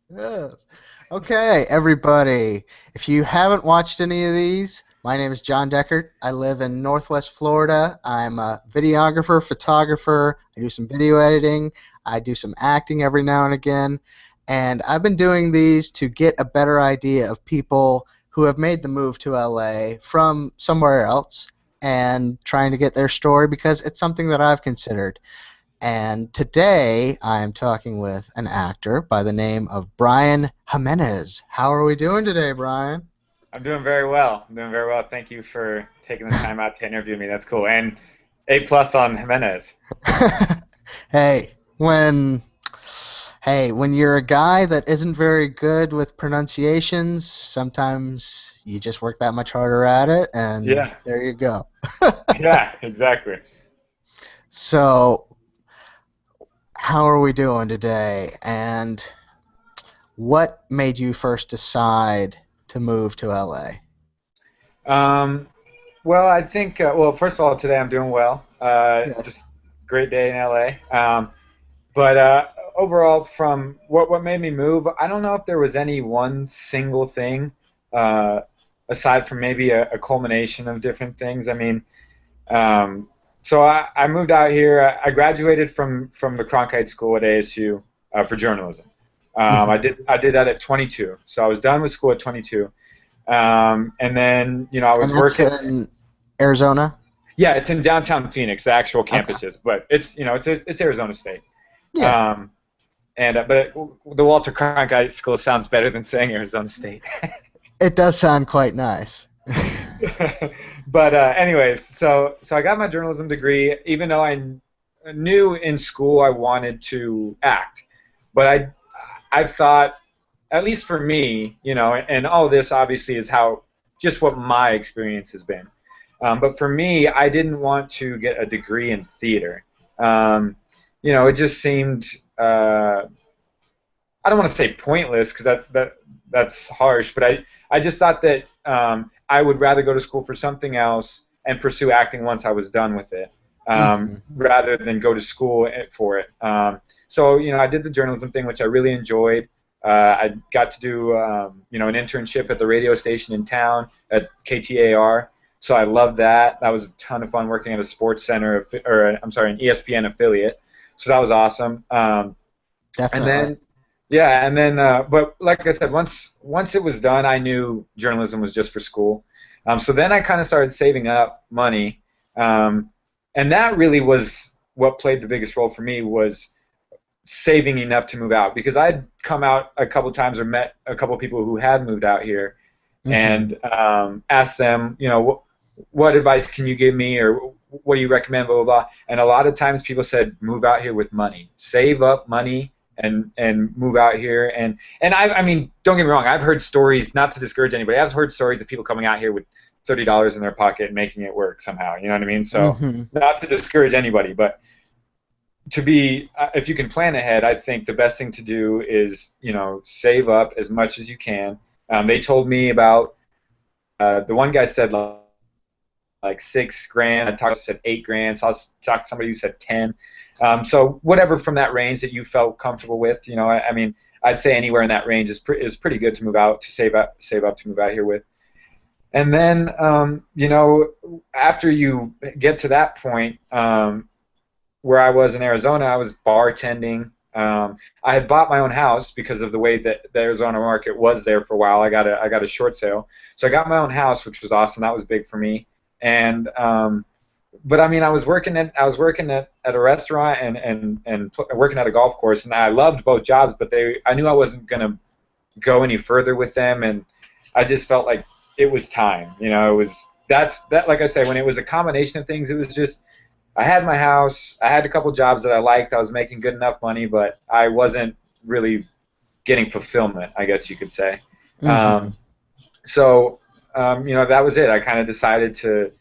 Yes. Okay, everybody. If you haven't watched any of these, my name is John Deckert. I live in Northwest Florida. I'm a videographer, photographer. I do some video editing. I do some acting every now and again. And I've been doing these to get a better idea of people who have made the move to LA from somewhere else and trying to get their story because it's something that I've considered. And today I am talking with an actor by the name of Brian Jimenez. How are we doing today, Brian? I'm doing very well. I'm doing very well. Thank you for taking the time out to interview me. That's cool. And A plus on Jimenez. hey, when when you're a guy that isn't very good with pronunciations, sometimes you just work that much harder at it, and Yeah, there you go. yeah, exactly. So, how are we doing today? And what made you first decide to move to LA? Um, well, I think, well, first of all, today I'm doing well. Yes. Just great day in LA. But overall, from what made me move, I don't know if there was any one single thing, uh, aside from maybe a culmination of different things. I mean, Um, so I moved out here. I graduated from the Cronkite School at ASU for journalism. Hmm. I did that at 22. So I was done with school at 22. And then I And was that's working. in Arizona? Yeah, it's in downtown Phoenix, the actual Okay. campus is, but it's Arizona State. Yeah, Um, and but the Walter Cronkite School sounds better than saying Arizona State. it does sound quite nice. But anyways, so I got my journalism degree, even though I knew in school I wanted to act, but I thought, at least for me, and all this obviously is how just what my experience has been. But for me, I didn't want to get a degree in theater. Um, it just seemed I don't want to say pointless because that's harsh, but I just thought that I would rather go to school for something else and pursue acting once I was done with it, Hmm. rather than go to school for it. So I did the journalism thing, which I really enjoyed. I got to do an internship at the radio station in town at KTAR. So I loved that. That was a ton of fun working at a sports center, or I'm sorry, an ESPN affiliate. So that was awesome. And Definitely. then but like I said, once it was done, I knew journalism was just for school. So then I kind of started saving up money, um, and that really was what played the biggest role for me, was saving enough to move out, because I'd come out a couple times or met a couple people who had moved out here Hmm. and asked them, what advice can you give me, or what do you recommend, blah blah blah. And a lot of times people said, move out here with money, save up money, and move out here. And I mean, don't get me wrong, I've heard stories, not to discourage anybody, I've heard stories of people coming out here with $30 in their pocket and making it work somehow. You know what I mean? So Hmm. not to discourage anybody, but if you can plan ahead, I think the best thing to do is save up as much as you can. They told me about the one guy said like 6 grand. I talked to said 8 grand. So I talked to somebody who said 10. So whatever from that range that you felt comfortable with, I mean, I'd say anywhere in that range is pretty good to move out, to save up to move out here with. And then after you get to that point, where I was in Arizona, I was bartending. I had bought my own house because of the way that the Arizona market was there for a while. I got a short sale, so I got my own house, which was awesome. That was big for me. And but I mean, I was working at a restaurant and working at a golf course, and I loved both jobs. But I knew I wasn't gonna go any further with them, and I just felt like it was time. It was that's that. Like I say, when it was a combination of things, it was just I had my house, I had a couple jobs that I liked, I was making good enough money, but I wasn't really getting fulfillment, I guess you could say. Hmm. Um, so that was it. I kind of decided to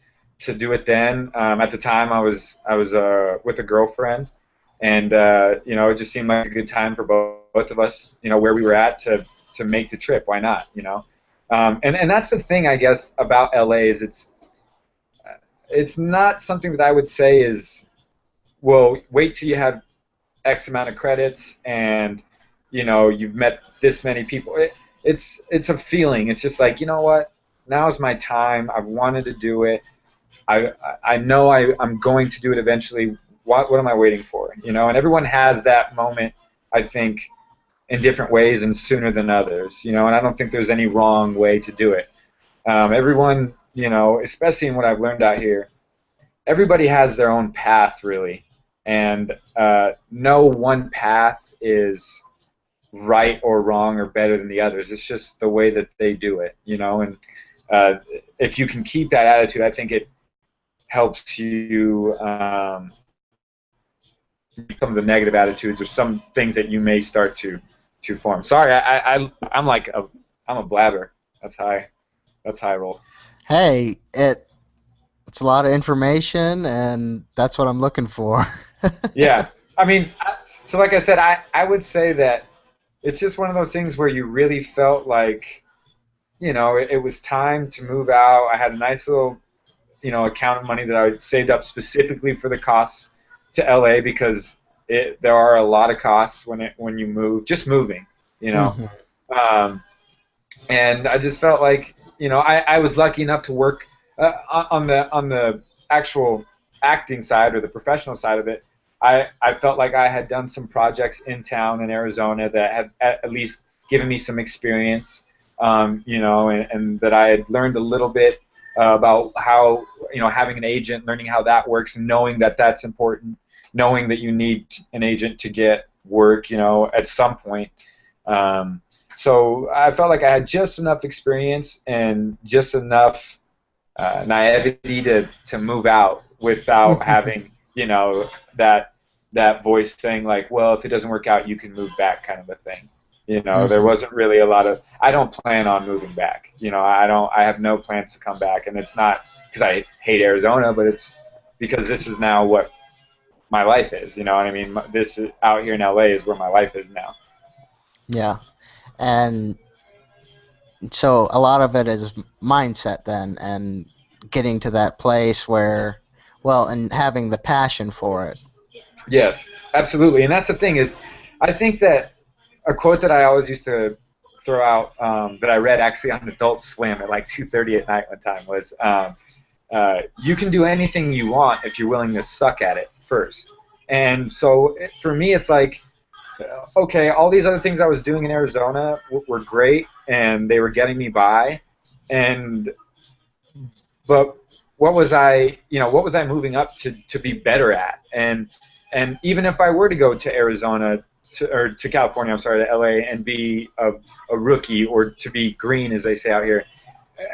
do it then. At the time, I was with a girlfriend, and it just seemed like a good time for both of us. Where we were at to make the trip. Why not? And that's the thing, I guess, about LA is it's not something that I would say is, well, wait till you have X amount of credits and you've met this many people. It's a feeling. It's just like, you know what? Now's my time. I've wanted to do it. I know I'm going to do it eventually. What am I waiting for? And everyone has that moment, I think, in different ways and sooner than others. And I don't think there's any wrong way to do it. Everyone, especially in what I've learned out here, everybody has their own path, really, and no one path is right or wrong or better than the others. It's just the way that they do it, and uh, if you can keep that attitude, I think it helps you some of the negative attitudes or some things that you may start to form. Sorry, I'm a blabber. That's how I roll. Hey, it's a lot of information, and that's what I'm looking for. Yeah, I mean, so like I said, I would say that it's just one of those things where you really felt like, it was time to move out. I had a nice little, account of money that I saved up specifically for the costs to LA because there are a lot of costs when you move, just moving, you know. Hmm. Um, and I just felt like, I was lucky enough to work on the actual acting side or the professional side of it. I felt like I had done some projects in town in Arizona that had at least given me some experience, and that I had learned a little bit about how, having an agent, learning how that works, and knowing that that's important, knowing that you need an agent to get work, at some point. Um, so I felt like I had just enough experience and just enough naivety to move out without having, that that voice thing like, well, if it doesn't work out, you can move back, kind of a thing. There Hmm. wasn't really a lot of. I don't plan on moving back. I don't. I have no plans to come back, and it's not because I hate Arizona, but it's because this is now what my life is. You know what I mean? This out here in LA is where my life is now. Yeah, and so a lot of it is mindset then, and getting to that place where, well, and having the passion for it. Yes, absolutely, and that's the thing is, I think that a quote that I always used to throw out that I read actually on Adult Swim at like 2:30 at night one time was, you can do anything you want if you're willing to suck at it first. And so for me, it's like, okay, all these other things I was doing in Arizona were great and they were getting me by, and but what was I moving up to be better at? And even if I were to go to Arizona or to California, I'm sorry, to LA and be a rookie or to be green, as they say out here,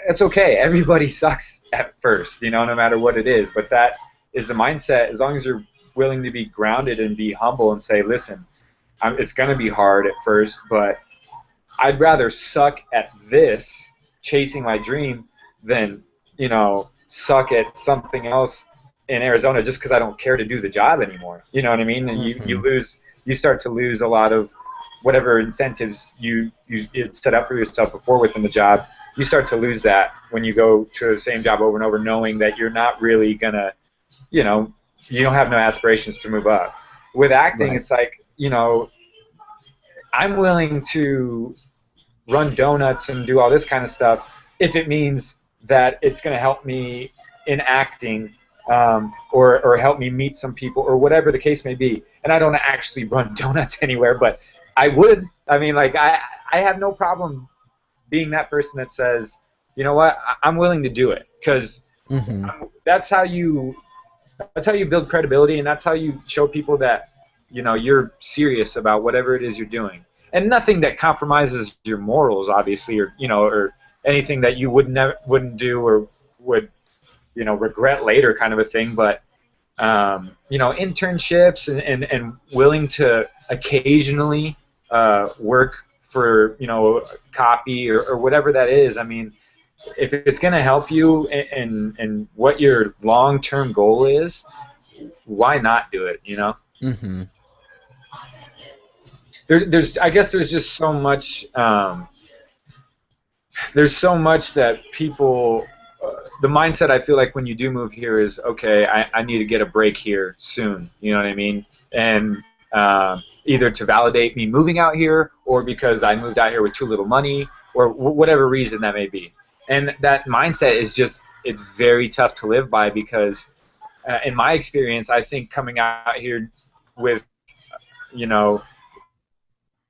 it's okay. Everybody sucks at first, no matter what it is. But that is the mindset. As long as you're willing to be grounded and be humble and say, listen, it's going to be hard at first, but I'd rather suck at this, chasing my dream, than suck at something else in Arizona just because I don't care to do the job anymore. You know what I mean? And Hmm. you start to lose a lot of whatever incentives you had set up for yourself before within the job. You start to lose that when you go to the same job over and over, knowing that you're not really gonna, you know, you don't have no aspirations to move up. With acting, Right. it's like, I'm willing to run donuts and do all this kind of stuff if it means that it's going to help me in acting, or help me meet some people or whatever the case may be. And I don't actually run donuts anywhere, but I would. I mean, like, I have no problem being that person that says, you know what, I'm willing to do it, because Hmm. that's how you build credibility, and that's how you show people that you're serious about whatever it is you're doing, and nothing that compromises your morals, obviously, or anything that you wouldn't do or would regret later, kind of a thing. But internships and willing to occasionally work for copy or whatever that is. I mean, if it's going to help you in what your long term goal is, why not do it? Hmm. There's I guess there's just so much. There's so much that people. The mindset I feel like when you do move here is, okay, I need to get a break here soon. You know what I mean? And either to validate me moving out here or because I moved out here with too little money or whatever reason that may be. And that mindset is just, it's very tough to live by because, in my experience, I think coming out here with, you know,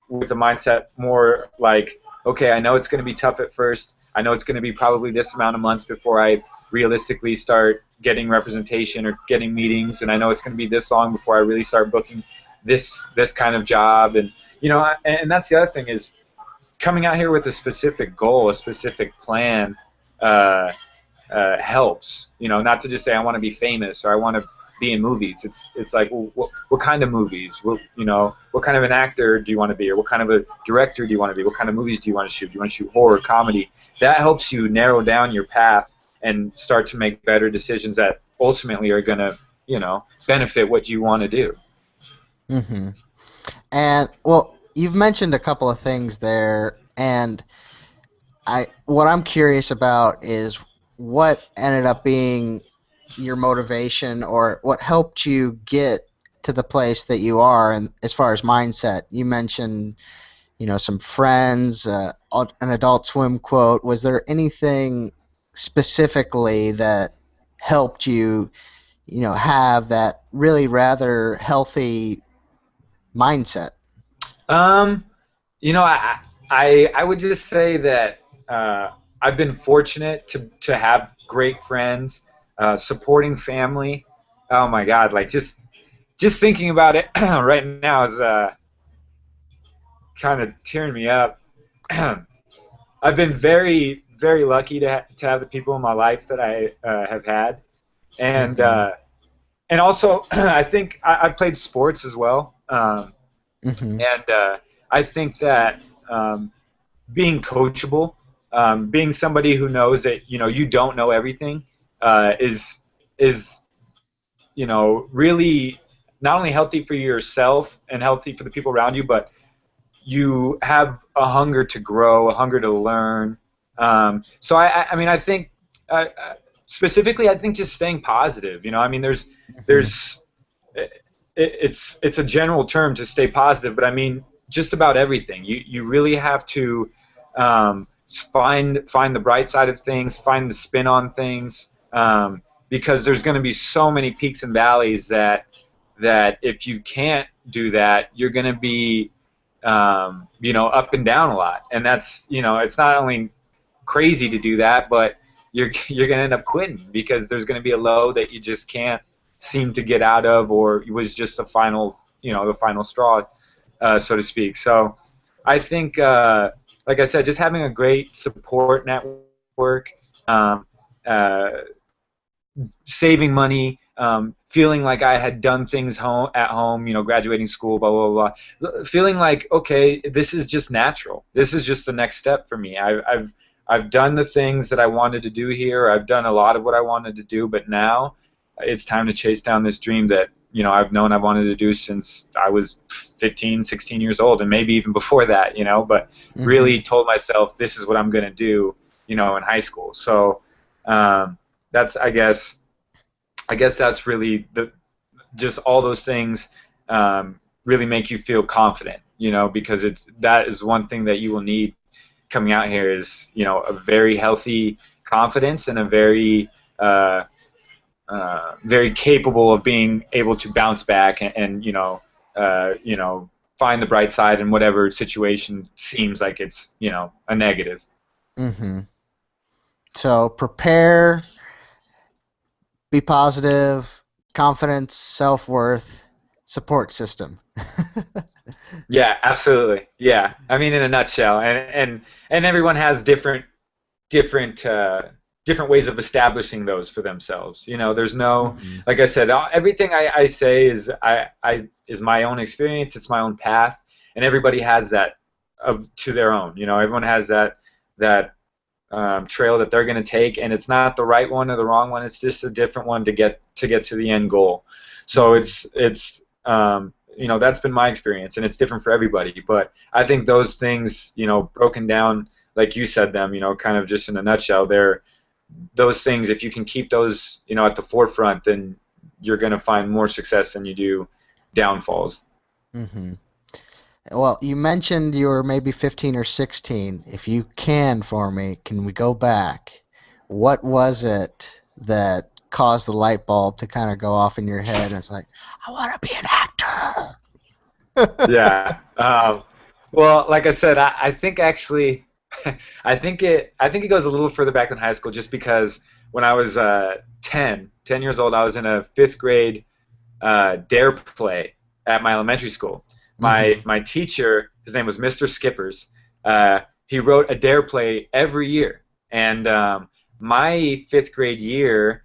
with a mindset more like, okay, I know it's going to be tough at first. I know it's going to be probably this amount of months before I realistically start getting representation or getting meetings, and I know it's going to be this long before I really start booking this kind of job. And and that's the other thing is coming out here with a specific goal, a specific plan. Uh, Helps. Not to just say I want to be famous or I want to be in movies. It's like, well, what kind of movies? What kind of an actor do you want to be, or what kind of a director do you want to be? What kind of movies do you want to shoot? Do you want to shoot horror, comedy? That helps you narrow down your path and start to make better decisions that ultimately are going to, benefit what you want to do. Mm-hmm. And well, you've mentioned a couple of things there, and what I'm curious about is what ended up being your motivation or what helped you get to the place that you are, and as far as mindset. You mentioned, some friends, an Adult Swim quote. Was there anything specifically that helped you, have that really rather healthy mindset? Um, I would just say that I've been fortunate to have great friends, supporting family. Oh my God, like just thinking about it right now is kind of tearing me up. I've been very, very lucky to have the people in my life that I have had, and Mm-hmm. uh, and also I think I've played sports as well, Mm-hmm. and I think that being coachable, being somebody who knows that you don't know everything, is really not only healthy for yourself and healthy for the people around you, but you have a hunger to grow, a hunger to learn. So I mean, I think specifically, I think just staying positive. I mean, Mm-hmm. there's it's a general term to stay positive, but I mean just about everything. You really have to find the bright side of things, find the spin on things, because there's going to be so many peaks and valleys that if you can't do that, you're going to be up and down a lot, and that's it's not only crazy to do that, but you're going to end up quitting because there's going to be a low that you just can't seem to get out of, or it was just the final straw, so to speak. So I think, like I said, just having a great support network, um, uh, saving money, feeling like I had done things at home, graduating school, blah, blah, blah, feeling like, okay, this is just natural. This is just the next step for me. I've done the things that I wanted to do here. I've done a lot of what I wanted to do, but now it's time to chase down this dream that I've known I wanted to do since I was 15, 16 years old, and maybe even before that, but Mm-hmm. really told myself this is what I'm going to do, in high school. So that's I guess that's really just all those things really make you feel confident, because that is one thing that you will need coming out here is a very healthy confidence and a uh, very capable of being able to bounce back and find the bright side in whatever situation seems like it's a negative. Mm-hmm. So prepare, be positive, confidence, self-worth, support system. Yeah, absolutely. Yeah, I mean, in a nutshell, and everyone has different different ways of establishing those for themselves. There's no, Mm-hmm. like I said, everything I say is I is my own experience. It's my own path, and everybody has that to their own. Everyone has that trail that they're going to take, and it's not the right one or the wrong one. It's just a different one to get to the end goal. So Mm-hmm. it's that's been my experience, and it's different for everybody. But I think those things, broken down like you said them, kind of just in a nutshell, they're those things. If you can keep those, at the forefront, then you're going to find more success than you do downfalls. Mm-hmm. Well, you mentioned you were maybe 15 or 16. If you can for me, can we go back? What was it that caused the light bulb to kind of go off in your head? And it's like, I want to be an actor. Yeah. Well, like I said, I think actually, I think it goes a little further back than high school, just because when I was 10 years old, I was in a fifth grade dare play at my elementary school. My Hmm. my teacher, his name was Mr. Skippers. He wrote a dare play every year, and my fifth grade year,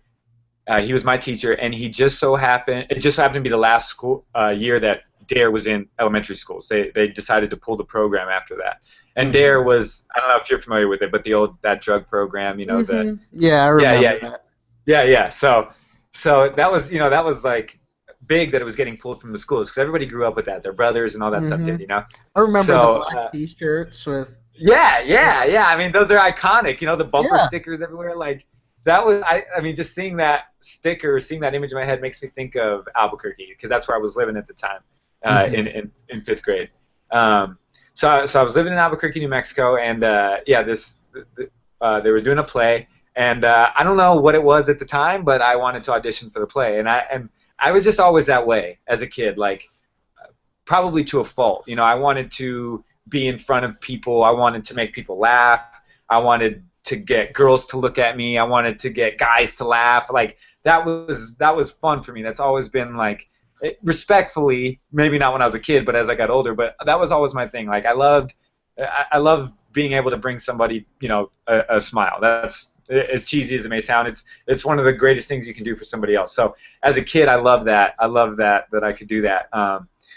he was my teacher, and it just so happened to be the last school year that Dare was in elementary schools. They decided to pull the program after that. And Dare Hmm. was, I don't know if you're familiar with it, but the old that drug program, the Yeah, I yeah, yeah, remember that. yeah. So that was, that was like big that it was getting pulled from the schools because everybody grew up with that. Their brothers and all that stuff Hmm. did. I remember the So black T-shirts with. yeah, Yeah. yeah, yeah. I mean, those are iconic. The bumper Yeah. stickers everywhere. Like that was. I mean, just seeing that sticker, seeing that image in my head makes me think of Albuquerque because that's where I was living at the time, Hmm. in fifth grade. Um, so I was living in Albuquerque, New Mexico, and yeah, they were doing a play, and I don't know what it was at the time, but I wanted to audition for the play, and I was just always that way as a kid, like probably to a fault. I wanted to be in front of people. I wanted to make people laugh. I wanted to get girls to look at me. I wanted to get guys to laugh. Like that was fun for me. That's always been like respectfully, maybe not when I was a kid, but as I got older. But that was always my thing. Like I love being able to bring somebody, a smile. That's as cheesy as it may sound. It's one of the greatest things you can do for somebody else. So as a kid, I love that. I love that I could do that.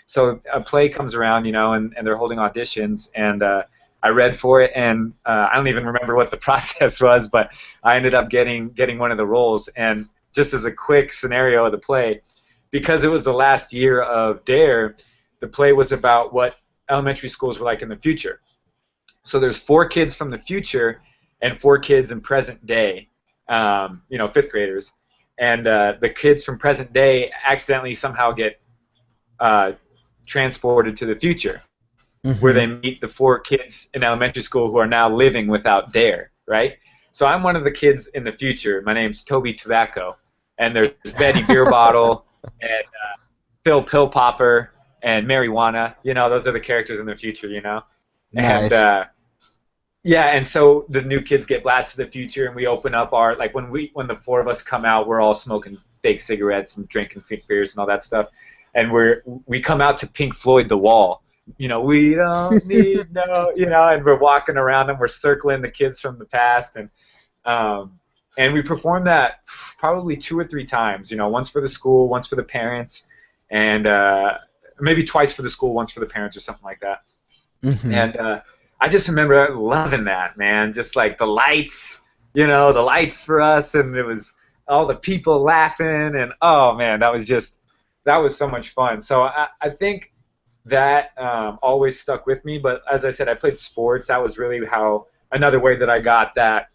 So a play comes around, and they're holding auditions, and I read for it, and I don't even remember what the process was, but I ended up getting one of the roles. And just as a quick scenario of the play, because it was the last year of Dare, the play was about what elementary schools were like in the future. So there's four kids from the future and four kids in present day, fifth graders, and the kids from present day accidentally somehow get uh, transported to the future, where Hmm. they meet the four kids in elementary school who are now living without Dare, right? So I'm one of the kids in the future. My name's Toby Tobacco, and there's Betty Beer Bottle and Phil Pill Popper and Marijuana. Those are the characters in the future. And Nice. yeah, and so the new kids get blasted to the future, and we open up our like when the four of us come out, we're all smoking fake cigarettes and drinking fake beers and all that stuff, and we come out to Pink Floyd, The Wall. We don't need no, and we're walking around and we're circling the kids from the past, um, and we perform that probably two or three times. Once for the school, once for the parents, and maybe twice for the school, once for the parents, or something like that. Hmm. And I just remember loving that, man. Just like the lights, the lights for us, and it was all the people laughing, and oh man, that was so much fun. So I think that always stuck with me. But as I said, I played sports. That was really how another way that I got that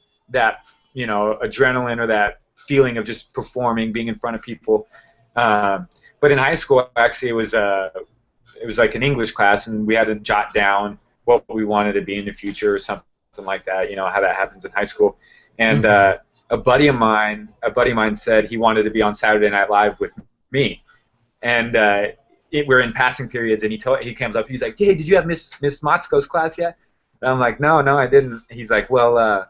adrenaline or that feeling of just performing, being in front of people. But in high school, actually, it was like an English class, and we had to jot down what we wanted to be in the future or something like that. How that happens in high school. And Hmm. a buddy of mine said he wanted to be on Saturday Night Live with me, and we're in passing periods, and he comes up, he's like, "Hey, did you have Miss Motzko's class yet?" And I'm like, "No, no, I didn't." He's like, "Well,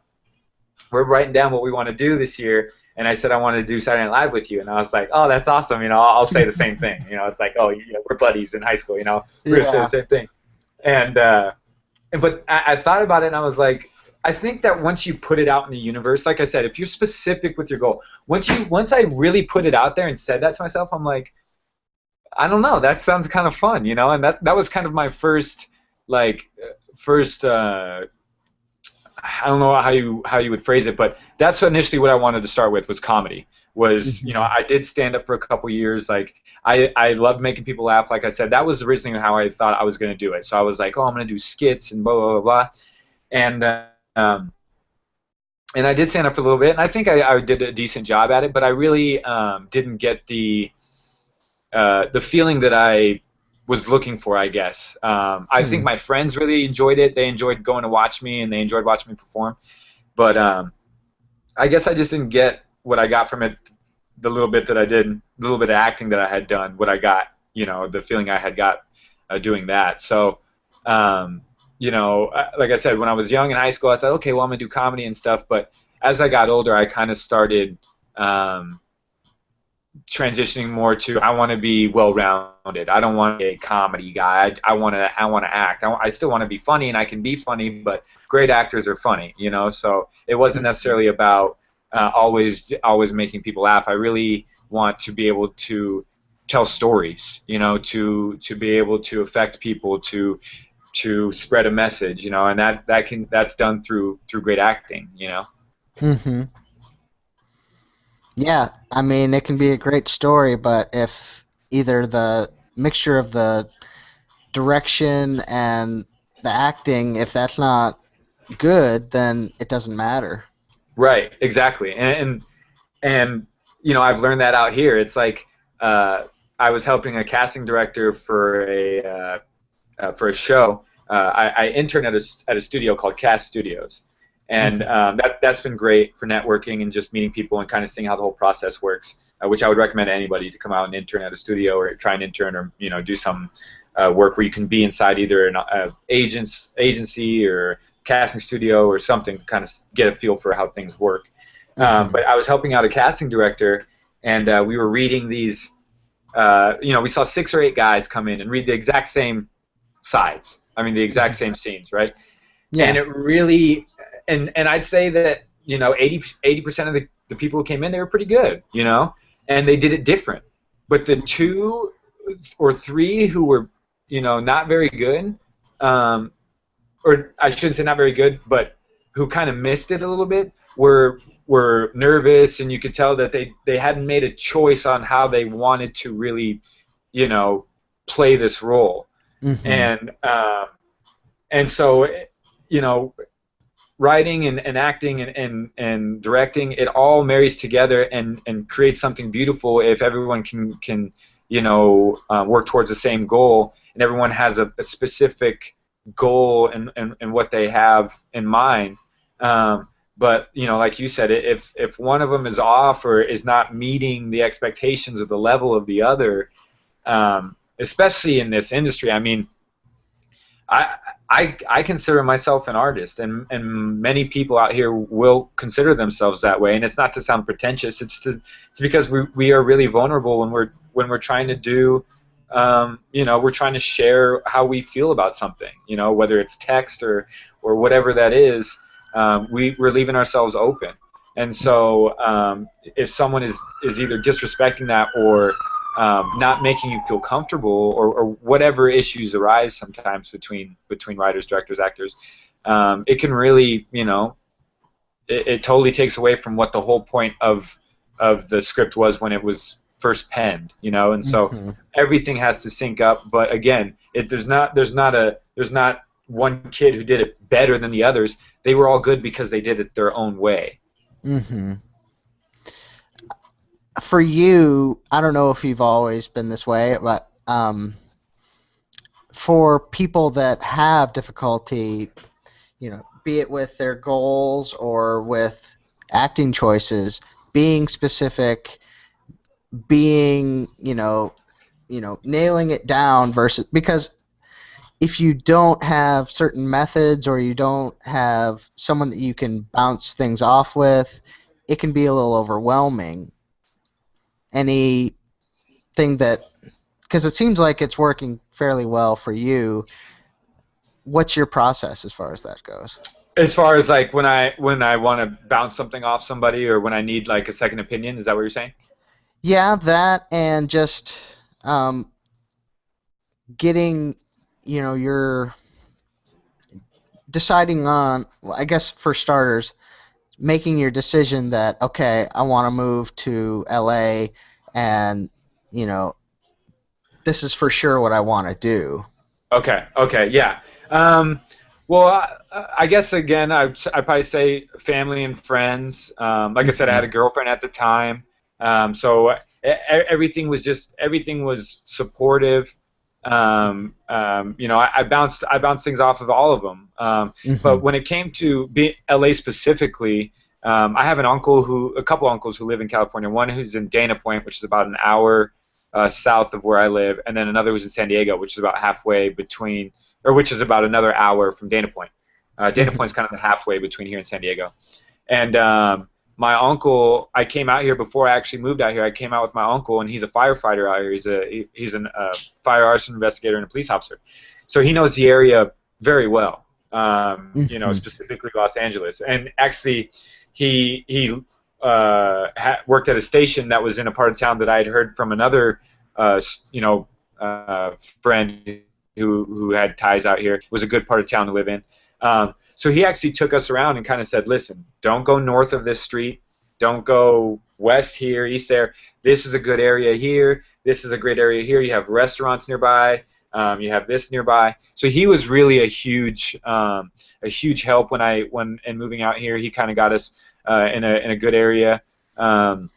we're writing down what we want to do this year." And I said I wanted to do Saturday Night Live with you, and I was like, "Oh, that's awesome." I'll say the same thing. It's like, "Oh, we're buddies in high school. We're gonna say the Yeah. same thing." And but I thought about it, and I was like, I think that once you put it out in the universe, like I said, if you're specific with your goal, once I really put it out there and said that to myself, I'm like, I don't know, that sounds kind of fun. And that was kind of my like first I don't know how you would phrase it, but that's initially what I wanted to start with was comedy. Hmm. I did stand up for a couple years. Like I loved making people laugh. Like I said, that was originally how I thought I was going to do it. So I was like, oh, I'm going to do skits and blah blah blah blah. And um, and I did stand up for a little bit, and I think I did a decent job at it. But I really didn't get the feeling that I was looking for, I guess. I think Hmm. my friends really enjoyed it. They enjoyed going to watch me, and they enjoyed watching me perform. But I guess I just didn't get what I got from it. The little bit that I did, the little bit of acting that I had done, what I got, the feeling I had got doing that. So, um, like I said, when I was young in high school, I thought, okay, well, I'm gonna do comedy and stuff. But as I got older, I kind of started um, transitioning more to I want to be well-rounded. I don't want to be a comedy guy. I want to act. I still want to be funny, and I can be funny, but great actors are funny, So it wasn't necessarily about always making people laugh. I really want to be able to tell stories, to be able to affect people, to spread a message, and that's done through great acting. Hmm. Yeah, I mean, it can be a great story, but if either the mixture of the direction and the acting, if that's not good, then it doesn't matter. Right, exactly, and I've learned that out here. It's like uh, I was helping a casting director for a show. I interned at a studio called Cast Studios, and Hmm. that's been great for networking and just meeting people and kind of seeing how the whole process works. Which I would recommend to anybody to come out and intern at a studio or try and intern or do some work where you can be inside either an agency or casting studio or something to kind of get a feel for how things work. Hmm. But I was helping out a casting director, and we were reading these. We saw 6 or 8 guys come in and read the exact same sides. I mean, the exact Hmm. same scenes, right? And Yeah. it really, and I'd say that 80% of the people who came in, they were pretty good, and they did it different. But the 2 or 3 who were not very good, um, or I shouldn't say not very good, but who kind of missed it a little bit, were nervous, and you could tell that they hadn't made a choice on how they wanted to really, you know, play this role, Hmm. and so you know writing and acting and directing, it all marries together and creates something beautiful if everyone can work towards the same goal, and everyone has a specific goal and what they have in mind. But like you said, if one of them is off or is not meeting the expectations or the level of the other, especially in this industry, I mean, I, I consider myself an artist, and many people out here will consider themselves that way. And it's not to sound pretentious. It's because we are really vulnerable when we're trying to do, we're trying to share how we feel about something. Whether it's text or whatever that is, we're leaving ourselves open. And so if someone is either disrespecting that or not making you feel comfortable, or whatever issues arise sometimes between writers, directors, actors, it can really, it totally takes away from what the whole point of the script was when it was first penned, and so Hmm. everything has to sync up. But again, there's not one kid who did it better than the others. They were all good because they did it their own way. Hmm. For you, I don't know if you've always been this way, but for people that have difficulty, be it with their goals or with acting choices, being specific, being, nailing it down versus because if you don't have certain methods or you don't have someone that you can bounce things off with, it can be a little overwhelming. Anything that, because it seems like it's working fairly well for you. What's your process as far as that goes? As far as like when I want to bounce something off somebody, or when I need like a second opinion, is that what you're saying? Yeah, that and just getting, your deciding on, well, I guess for starters, making your decision that, okay, I want to move to LA and, you know, this is for sure what I want to do. Okay. Okay. Yeah. Um, well, I guess again, I probably say family and friends. Like I said, I had a Hmm. girlfriend at the time, so everything was supportive. I bounced things off of all of them. But Hmm. when it came to LA specifically, I have a couple uncles who live in California. One who's in Dana Point, which is about an hour south of where I live, and then another who's in San Diego, which is about halfway between, or which is about another hour from Dana Point. Dana Hmm. Point's kind of the halfway between here and San Diego. And my uncle, I came out here before I actually moved out here. I came out with my uncle, and he's a firefighter out here. He's a fire arson investigator and a police officer, so he knows the area very well. Hmm. Specifically Los Angeles, and actually, he worked at a station that was in a part of town that I had heard from another, uh, you know, uh, friend who had ties out here. It was a good part of town to live in. So he actually took us around and kind of said, listen, don't go north of this street. Don't go west here, east there. This is a good area here. This is a great area here. You have restaurants nearby. You have this nearby. So he was really a huge help when moving out here. He kind of got us in a good area. Um,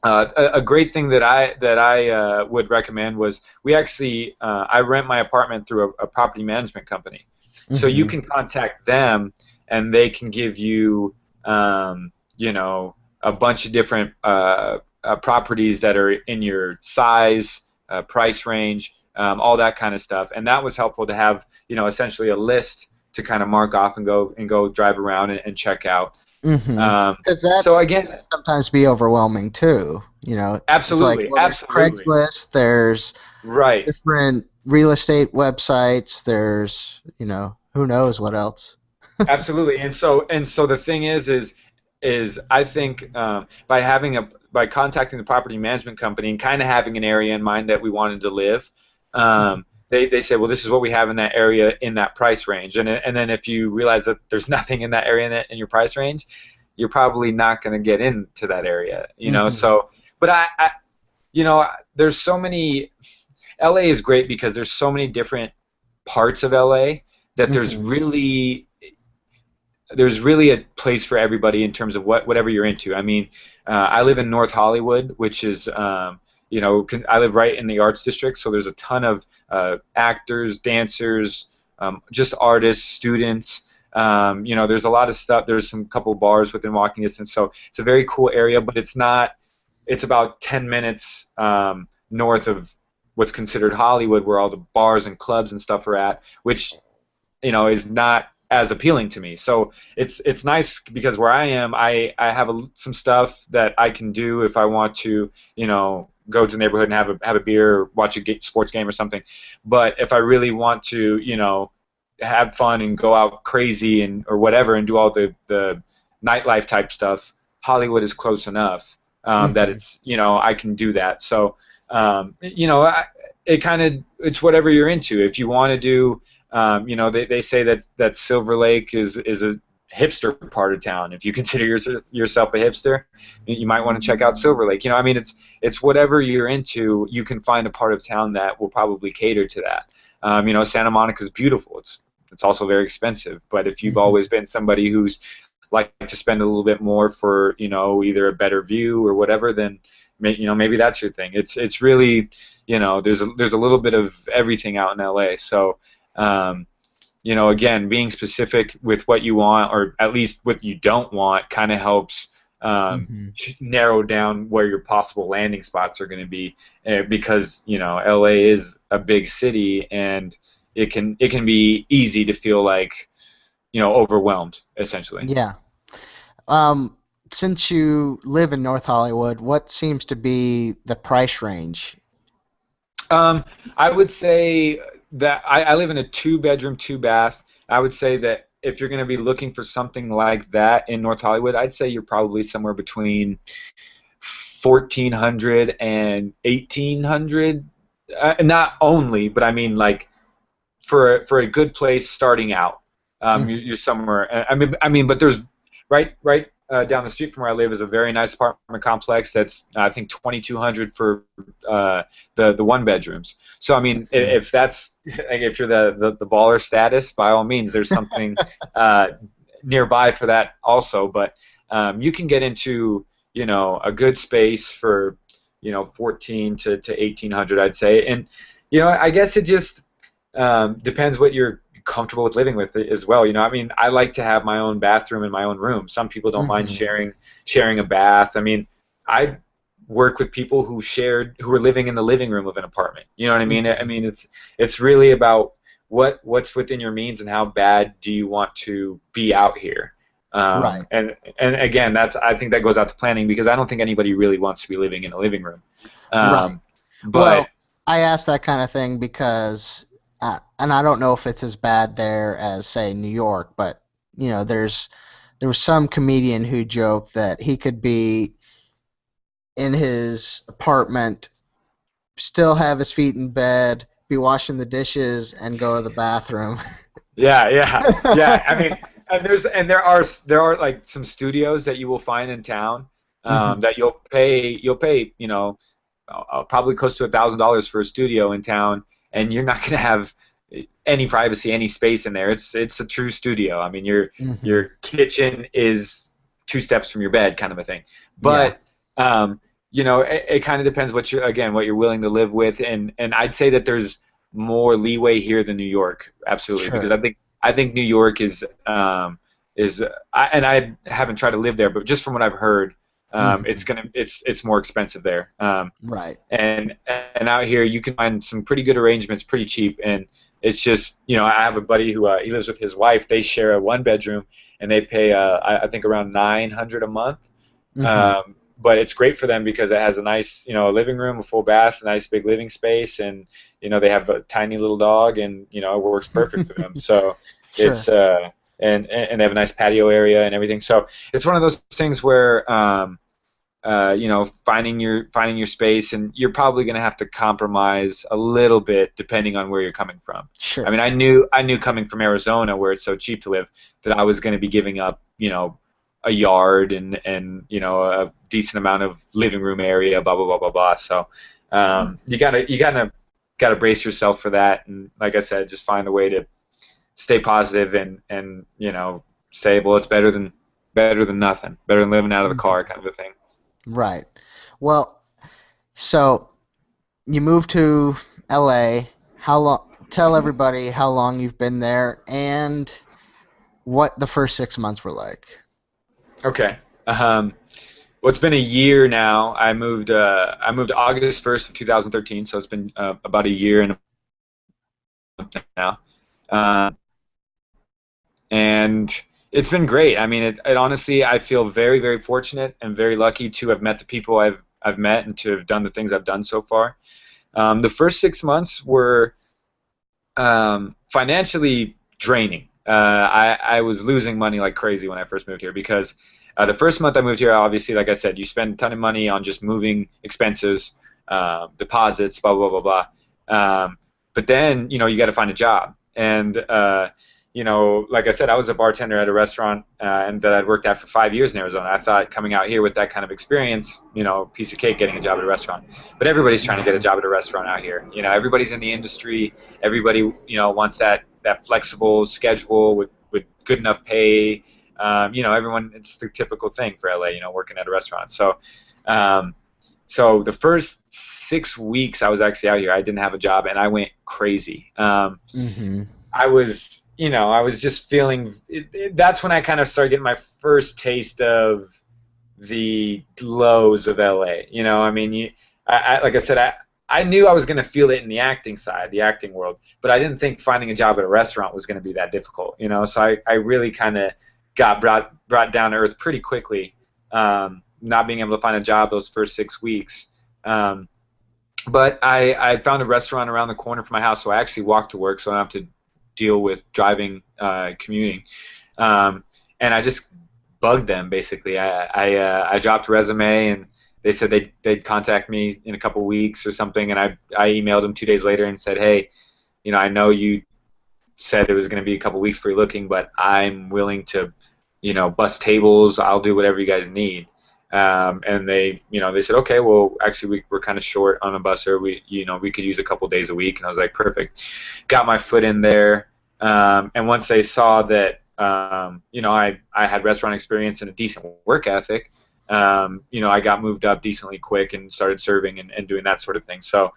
a great thing that I would recommend was I rent my apartment through a property management company, so you Hmm. can contact them and they can give you you know a bunch of different properties that are in your size, price range, all that kind of stuff, and that was helpful to have essentially a list to kind of mark off and go drive around and check out. Hmm. Because that So again, sometimes be overwhelming too. It's like, absolutely, well, there's absolutely. Craigslist, there's Right. different real estate websites, there's, who knows what else. Absolutely. And so the thing is I think by contacting the property management company and kind of having an area in mind that we wanted to live, they say, well, this is what we have in that area in that price range, and then if you realize that there's nothing in that area in your price range, you're probably not going to get into that area, Hmm. So, but there's so many. LA is great because there's so many different parts of LA that Hmm. there's really a place for everybody in terms of whatever you're into. I mean, I live in North Hollywood, which is I live right in the arts district, so there's a ton of actors, dancers, just artists, students. There's a lot of stuff. There's some couple bars within walking distance, so it's a very cool area. But it's not. It's about 10 minutes north of what's considered Hollywood, where all the bars and clubs and stuff are at, which is not as appealing to me. So it's nice because where I am, I have some stuff that I can do if I want to, go to the neighborhood and have a beer, or watch a sports game or something. But if I really want to, have fun and go out crazy and or whatever and do all the nightlife type stuff, Hollywood is close enough that Hmm. I can do that. So it's whatever you're into. If you want to do they say that Silver Lake is a hipster part of town. If you consider yourself a hipster, you might want to check out Silver Lake. I mean, it's whatever you're into. You can find a part of town that will probably cater to that. Santa Monica is beautiful. It's also very expensive. But if you've Hmm. always been somebody who's like to spend a little bit more for either a better view or whatever, then maybe that's your thing. It's really there's a little bit of everything out in LA. So um, again, being specific with what you want, or at least what you don't want, kind of helps Hmm. narrow down where your possible landing spots are going to be, because LA is a big city, and it can be easy to feel like overwhelmed, essentially. Yeah. Um, since you live in North Hollywood, what seems to be the price range? Um, I would say that I live in a two-bedroom, two-bath. I would say that if you're going to be looking for something like that in North Hollywood, I'd say you're probably somewhere between 1,400 and 1,800. Not only, but I mean like for a good place starting out. You're somewhere. I mean, but there's right down the street from where I live is a very nice apartment complex that's I think 2,200 for the one bedrooms. So I mean, Mhm. if that's like, if you're the baller status, by all means, there's something uh, nearby for that also. But you can get into a good space for 14 to 1,800, I'd say. And I guess it just depends what you're comfortable with living with as well. I mean, I like to have my own bathroom in my own room. Some people don't mind Hmm. sharing a bath. I mean, I work with people who are living in the living room of an apartment. You know what I mean? I Hmm. mean, it's really about what's within your means and how bad do you want to be out here. Right. And again, I think that goes out to planning because I don't think anybody really wants to be living in a living room. Right. Um, but Well, I asked that kind of thing because, and I don't know if it's as bad there as, say, New York, but there was some comedian who joked that he could be in his apartment, still have his feet in bed, be washing the dishes, and go to the bathroom. Yeah, yeah, yeah. I mean, there are like some studios that you will find in town Hmm. that you'll pay probably close to $1,000 for a studio in town, and you're not gonna have any privacy, any space in there. It's a true studio. I mean, Hmm. your kitchen is 2 steps from your bed, kind of a thing. Yeah. But um, it kind of depends what you're willing to live with, and I'd say that there's more leeway here than New York, absolutely, because Sure. I think New York and I haven't tried to live there, but just from what I've heard, Hmm. it's more expensive there. Right. And out here you can find some pretty good arrangements pretty cheap, and it's just I have a buddy who he lives with his wife. They share a 1 bedroom, and they pay I think around 900 a month. Hmm. But it's great for them because it has a nice a living room, a full bath, a nice big living space, and they have a tiny little dog, and it works perfect for them. So Sure. it's and they have a nice patio area and everything. So it's one of those things where finding your space, and you're probably going to have to compromise a little bit depending on where you're coming from. I Sure. mean, I knew coming from Arizona where it's so cheap to live that I was going to be giving up, a yard and a decent amount of living room area, blah blah blah blah blah. So you gotta brace yourself for that, and like I said, just find a way to stay positive and say, well, it's better than nothing, better than living out of the car, Hmm. kind of a thing. Right. Well, so you moved to LA. How long? Tell everybody how long you've been there and what the first 6 months were like. Okay. Um, well, it's been a year now. I moved August 1st of 2013, so it's been about a year and a month now. Um, and it's been great. I mean, it honestly, I feel very, very fortunate and very lucky to have met the people I've met and to have done the things I've done so far. The first 6 months were financially draining. I was losing money like crazy when I first moved here because the first month I moved here, obviously, like I said, you spend a ton of money on just moving expenses, deposits, blah blah blah blah. But then you got to find a job, and like I said, I was a bartender at a restaurant, and that I'd worked at for 5 years in Arizona. I thought coming out here with that kind of experience, piece of cake getting a job at a restaurant. But everybody's trying to get a Hmm. job at a restaurant out here. Everybody's in the industry. Everybody wants that flexible schedule with good enough pay. Everyone, it's the typical thing for LA, working at a restaurant. Um, so the first 6 weeks I was actually out here, I didn't have a job, and I went crazy. Hmm. I was just feeling. That's when I kind of started getting my first taste of the lows of LA. I mean, like I said, I knew I was going to feel it in the acting side, the acting world, but I didn't think finding a job at a restaurant was going to be that difficult. So I really kind of got brought down to earth pretty quickly. Not being able to find a job those first 6 weeks. Um, but I found a restaurant around the corner from my house, so I actually walked to work, so I don't have to deal with driving, commuting. Um, and I just bugged them basically. I dropped a resume, and they said they'd contact me in a couple weeks or something, and I emailed them 2 days later and said, hey, I know you said it was going to be a couple weeks for you looking, but I'm willing to bust tables. I'll do whatever you guys need. And they said, okay, well, actually, we're kind of short on a busser. We could use a couple days a week. And I was like, perfect. Got my foot in there. And once they saw that, I had restaurant experience and a decent work ethic, I got moved up decently quick and started serving and doing that sort of thing. So,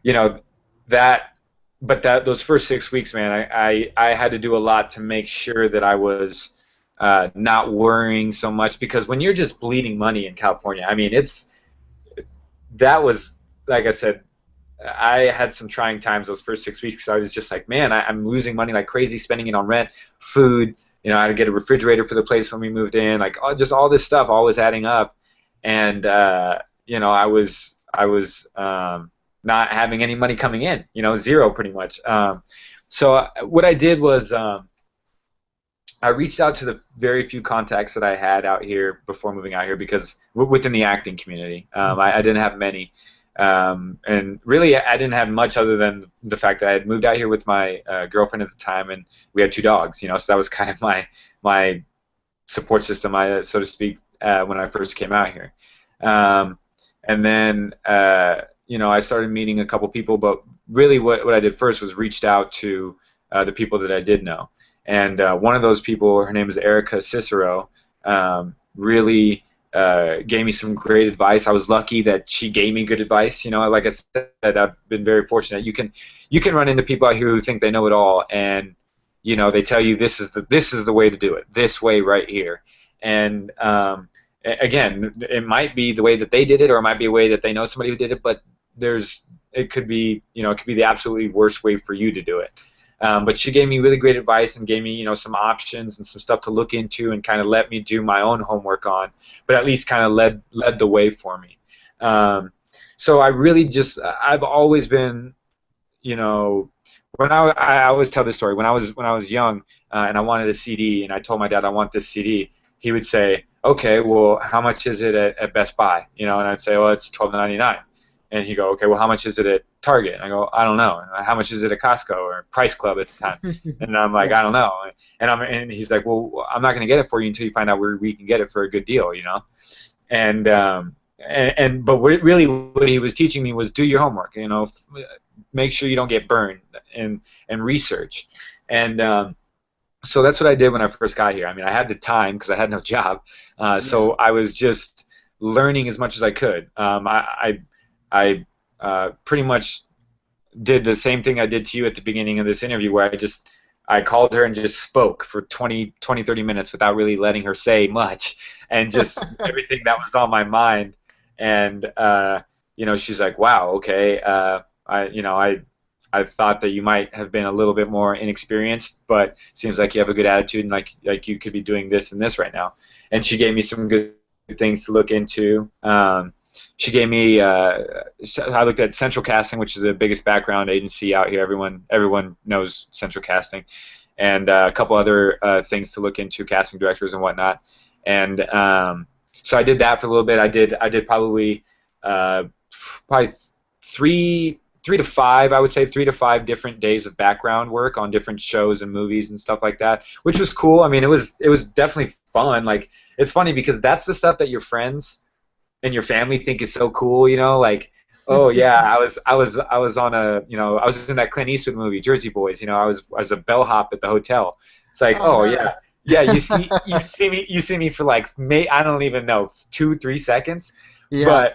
you know, that but that those first 6 weeks, man, I had to do a lot to make sure that I was not worrying so much, because when you're just bleeding money in California, I mean, that was, like I said, I had some trying times those first 6 weeks, because I was just like, man, I'm losing money like crazy, spending it on rent, food. I had to get a refrigerator for the place when we moved in, like just all this stuff, all was adding up, and I was not having any money coming in, zero pretty much. So what I did was I reached out to the very few contacts that I had out here before moving out here, because within the acting community, I didn't have many. And really, I didn't have much other than the fact that I had moved out here with my girlfriend at the time, and we had 2 dogs. So that was kind of my support system, so to speak, when I first came out here. And then I started meeting a couple people, but really, what I did first was reached out to the people that I did know, and one of those people, her name is Erica Cicero, really gave me some great advice. I was lucky that she gave me good advice. Like I said, I've been very fortunate. You can run into people out here who think they know it all, and they tell you this is the way to do it, this way right here. And again, it might be the way that they did it, or it might be a way that they know somebody who did it, but it could be the absolutely worst way for you to do it. But she gave me really great advice and gave me, some options and some stuff to look into, and kind of let me do my own homework on, but at least kind of led the way for me. So I've always been, when I always tell this story. When I was young, and I wanted a CD, and I told my dad I want this CD, he would say, okay, well, how much is it at Best Buy? And I'd say, well, it's $12.99. And he'd go, okay, well, how much is it at Target? And I go, I don't know. And how much is it at Costco or Price Club at the time? And I'm like, I don't know. And he's like, well, I'm not going to get it for you until you find out where we can get it for a good deal, And but really, what he was teaching me was do your homework, make sure you don't get burned, and research. And so that's what I did when I first got here. I mean, I had the time because I had no job, so I was just learning as much as I could. I pretty much did the same thing I did to you at the beginning of this interview, where I called her and just spoke for 20, 30 minutes without really letting her say much, and just everything that was on my mind. And she's like, wow, okay, I thought that you might have been a little bit more inexperienced, but it seems like you have a good attitude, and like you could be doing this and this right now. And she gave me some good things to look into. She gave me. I looked at Central Casting, which is the biggest background agency out here. Everyone knows Central Casting, and a couple other things to look into, casting directors and whatnot. And so I did that for a little bit. I did probably three to five, I would say 3 to 5 different days of background work on different shows and movies and stuff like that, which was cool. I mean, it was definitely fun. Like, it's funny because that's the stuff that your friends and your family think is so cool, like, oh yeah, I was on I was in that Clint Eastwood movie, Jersey Boys, I was a bellhop at the hotel. It's like, oh nice. yeah, you see me for like I don't even know, 2-3 seconds, Yeah.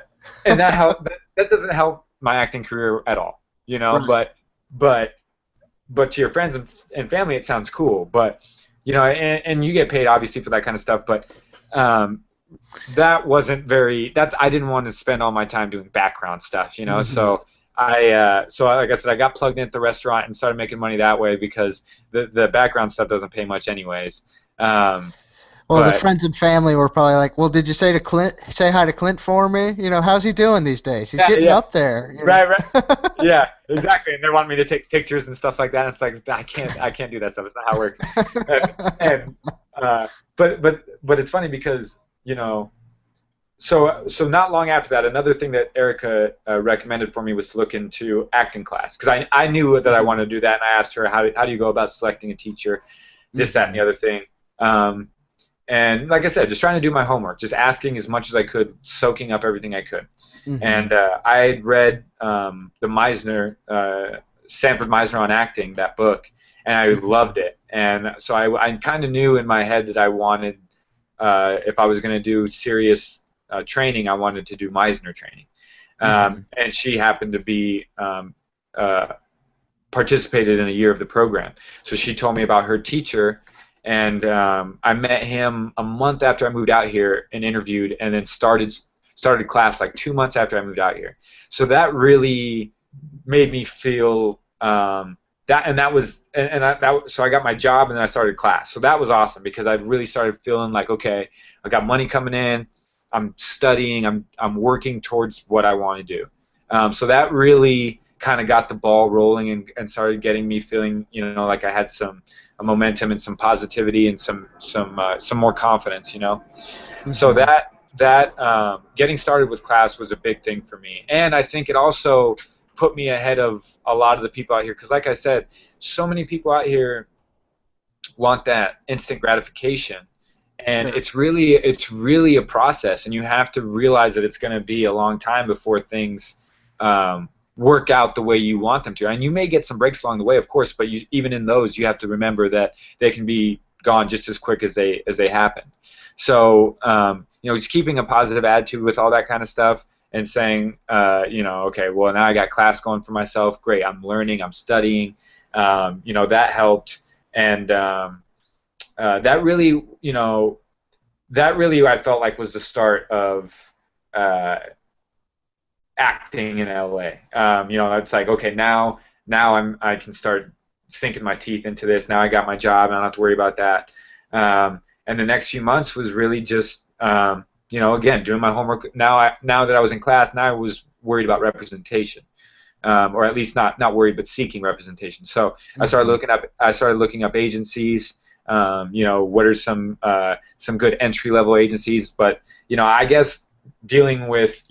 and that doesn't help my acting career at all, Right. but to your friends and family it sounds cool, but and you get paid obviously for that kind of stuff, but that wasn't I didn't want to spend all my time doing background stuff, so like I said, I got plugged in at the restaurant and started making money that way, because the background stuff doesn't pay much anyways. Well, the But friends and family were probably like, well, did you say hi to Clint for me? How's he doing these days? He's getting yeah, up there. right. Yeah, exactly. And they want me to take pictures and stuff like that. And it's like, I can't do that stuff. It's not how it works. And but it's funny because so not long after that, another thing that Erica recommended for me was to look into acting class, because I knew that I wanted to do that, and I asked her how do you go about selecting a teacher, this, that, and the other thing. And like I said, just trying to do my homework, just asking as much as I could, soaking up everything I could. And I had read the Meisner, Sanford Meisner on Acting, that book, and I loved it. And so I kind of knew in my head that I wanted, if I was going to do serious training, I wanted to do Meisner training. And she happened to be participated in a year of the program. So she told me about her teacher, and I met him a month after I moved out here and interviewed, and then started class like 2 months after I moved out here. So that really made me feel so I got my job and then I started class. So that was awesome because I really started feeling like, okay, I got money coming in, I'm studying, I'm working towards what I want to do. So that really kind of got the ball rolling and started getting me feeling, like I had some momentum and some positivity and some more confidence, So Hmm. that getting started with class was a big thing for me, and I think it also put me ahead of a lot of the people out here because, like I said, so many people out here want that instant gratification, and Sure. it's really a process, and you have to realize that it's going to be a long time before things work out the way you want them to. And you may get some breaks along the way, of course, but even in those, you have to remember that they can be gone just as quick as they happen. So just keeping a positive attitude with all that kind of stuff and saying, okay, well, now I got class going for myself. Great, I'm learning, I'm studying. That helped, and that really, I felt like was the start of uh, acting in LA. It's like, okay, now I can start sinking my teeth into this. Now I got my job, and I don't have to worry about that. And the next few months was really just, again, doing my homework. Now that I was in class, now I was worried about representation, or at least not worried, but seeking representation. So I started Hmm. looking up agencies. What are some good entry level agencies? But I guess dealing with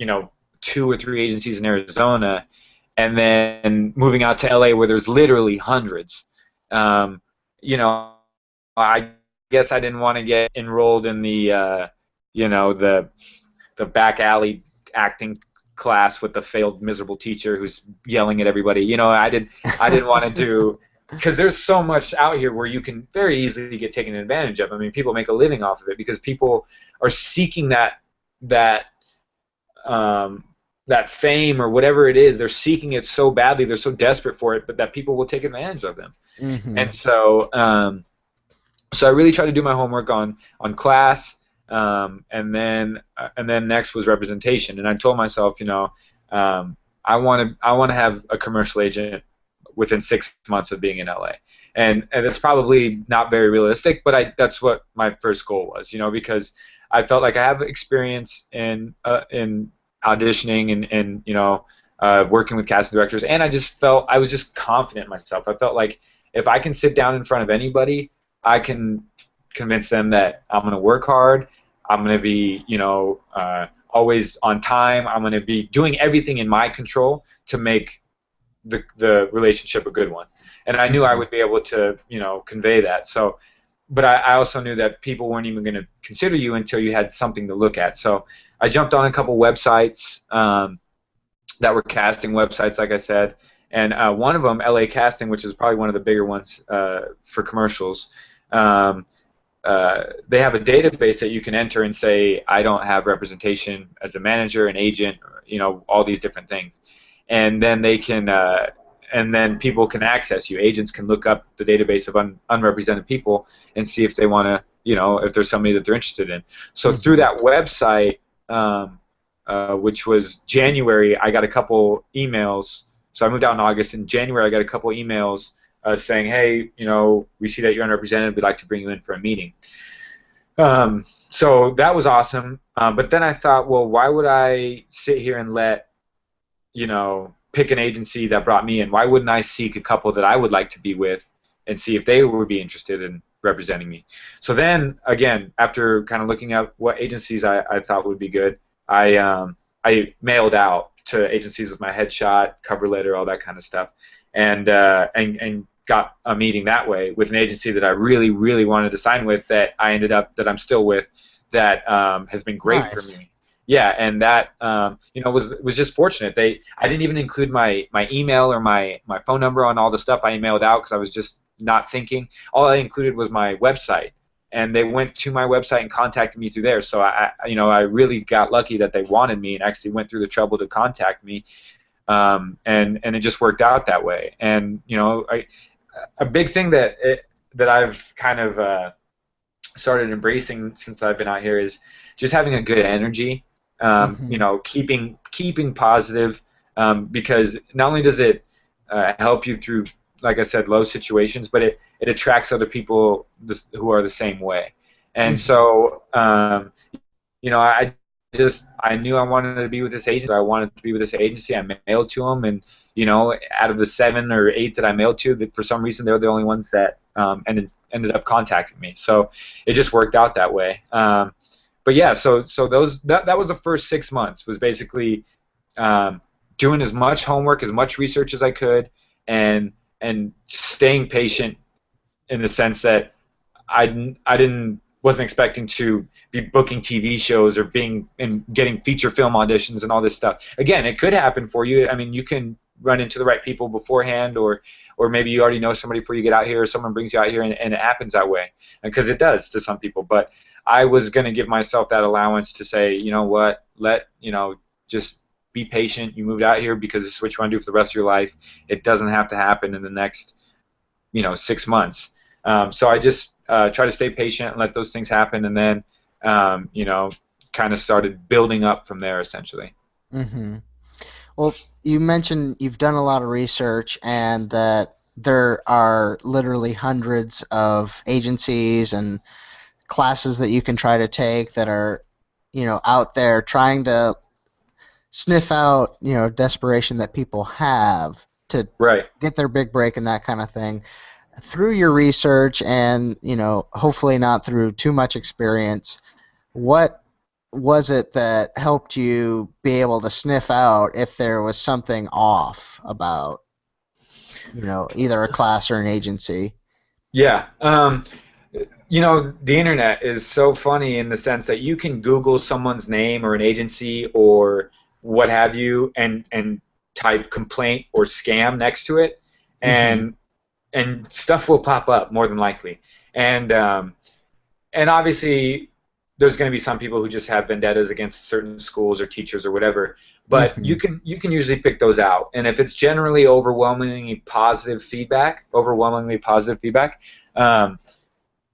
2 or 3 agencies in Arizona, and then moving out to LA where there's literally hundreds. Um, I guess I didn't want to get enrolled in you know, the the back alley acting class with the failed miserable teacher who's yelling at everybody. I didn't want to do because there's so much out here where you can very easily get taken advantage of. I mean, people make a living off of it because people are seeking that um, that fame or whatever it is. They're seeking it so badly. They're so desperate for it, but that people will take advantage of them. Hmm. And so I really tried to do my homework on class, and then next was representation. And I told myself, I want to have a commercial agent within 6 months of being in LA. And it's probably not very realistic, but that's what my first goal was, because I felt like I have experience in auditioning and working with casting directors, and I was just confident in myself. I felt like if I can sit down in front of anybody, I can convince them that I'm going to work hard. I'm going to be, always on time. I'm going to be doing everything in my control to make the relationship a good one. And I knew I Hmm. would be able to, convey that. So, but I also knew that people weren't even going to consider you until you had something to look at. So I jumped on a couple websites that were casting websites, like I said, and one of them, LA Casting, which is probably one of the bigger ones for commercials. Um, they have a database that you can enter and say, I don't have representation as a manager, an agent, all these different things, and then and then people can access you. Agents can look up the database of unrepresented people and see if they want to, if there's somebody that they're interested in. So through Hmm. that website, which was January, I got a couple emails. So I moved out in August. In January, I got a couple emails saying, hey, we see that you're unrepresented. We'd like to bring you in for a meeting. So that was awesome. But then I thought, well, why would I sit here and pick an agency that brought me in? Why wouldn't I seek a couple that I would like to be with and see if they would be interested in representing me? So then, again, after kind of looking at what agencies I thought would be good, I mailed out to agencies with my headshot, cover letter, all that kind of stuff, and got a meeting that way with an agency that I really, really wanted to sign with that I'm still with, that has been great for Nice. me. Yeah, and that was just fortunate. I didn't even include my email or my phone number on all the stuff I emailed out because I was just not thinking. All I included was my website, and they went to my website and contacted me through there. So I really got lucky that they wanted me and actually went through the trouble to contact me. and it just worked out that way. And a big thing that I've kind of started embracing since I've been out here is just having a good energy. Hmm. Keeping positive, because not only does it help you through, like I said, low situations, but it attracts other people who are the same way. And Hmm. so, I I knew I wanted to be with this agency. I wanted to be with this agency. I mailed to them, and out of the 7 or 8 that I mailed to, that for some reason they're the only ones that ended up contacting me. So it just worked out that way. But yeah, so that was the first 6 months, was basically um, doing as much homework, as much research as I could, and staying patient in the sense that I didn't wasn't expecting to be booking TV shows or being and getting feature film auditions and all this stuff. Again, it could happen for you. I mean, you can run into the right people beforehand, or maybe you already know somebody before you get out here, or someone brings you out here, and it happens that way, because it does to some people. But I was going to give myself that allowance to say, you know what, just be patient. You moved out here because this is what you want to do for the rest of your life. It doesn't have to happen in the next 6 months. So I just try to stay patient and let those things happen, and then kind of started building up from there, essentially. Hmm. Well, you mentioned you've done a lot of research and that there are literally hundreds of agencies and classes that you can try to take that are, out there trying to sniff out, desperation that people have to Right. get their big break and that kind of thing. Through your research and, hopefully not through too much experience, what was it that helped you be able to sniff out if there was something off about, either a class or an agency? Yeah. The internet is so funny in the sense that you can Google someone's name or an agency or what have you, and type complaint or scam next to it, Hmm. and stuff will pop up more than likely. And obviously there's going to be some people who just have vendettas against certain schools or teachers or whatever, but Hmm. you can usually pick those out. And if it's generally overwhelmingly positive feedback, um,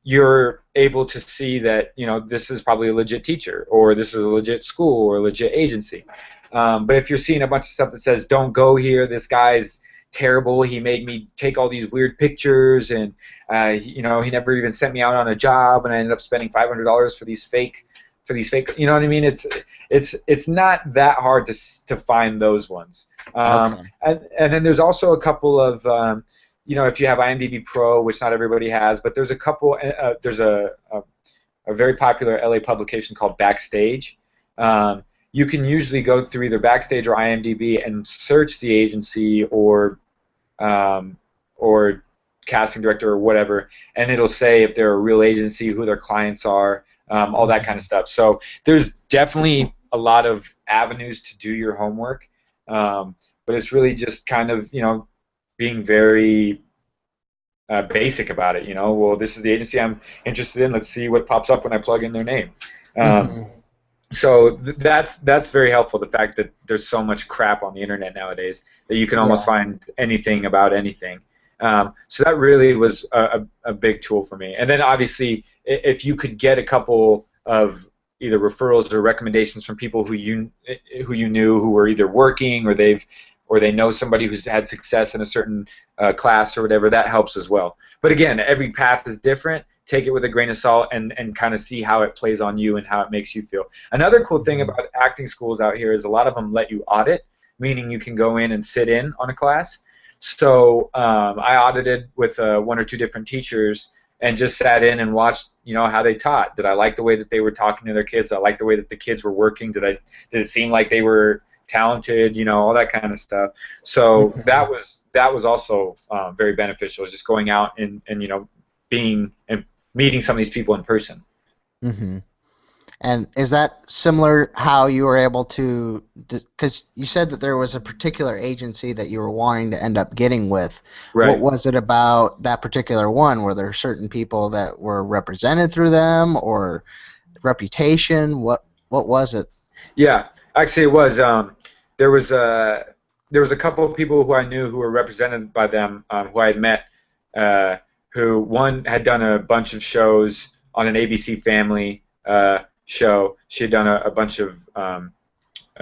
you're able to see that this is probably a legit teacher, or this is a legit school or a legit agency. But if you're seeing a bunch of stuff that says don't go here, this guy's terrible, he made me take all these weird pictures, and he never even sent me out on a job, and I ended up spending $500 for these fake, you know what I mean? It's not that hard to find those ones. Okay. And then there's also a couple of if you have IMDb Pro, which not everybody has, but there's a couple. There's a very popular LA publication called Backstage. You can usually go through either Backstage or IMDb and search the agency um, or casting director or whatever, and it'll say if they're a real agency, who their clients are, all that kind of Hmm. stuff. So there's definitely a lot of avenues to do your homework, but it's really just kind of being very basic about it. Well, this is the agency I'm interested in. Let's see what pops up when I plug in their name. Um, Hmm. so that's very helpful. The fact that there's so much crap on the internet nowadays that you can almost Yeah. find anything about anything. So that really was a big tool for me. And then obviously, if you could get a couple of either referrals or recommendations from people who you knew who were either working, or they know somebody who's had success in a certain class or whatever, that helps as well. But again, every path is different. Take it with a grain of salt, and kind of see how it plays on you and how it makes you feel. Another cool thing Hmm. about acting schools out here is a lot of them let you audit, meaning you can go in and sit in on a class. So I audited with one or two different teachers and just sat in and watched, how they taught. Did I like the way that they were talking to their kids? Did I like the way that the kids were working? Did it seem like they were talented? All that kind of stuff. So Hmm. that was also very beneficial. Just going out and being and meeting some of these people in person. Hmm. And is that similar how you were able to, because you said that there was a particular agency that you were wanting to end up getting with. What Right. was it about that particular one? Were there certain people that were represented through them or reputation? What was it? Yeah. Actually, it was. There was a. there was a couple of people who I knew who were represented by them, who I had met, uh, who one had done a bunch of shows on an ABC Family show. She had done a bunch of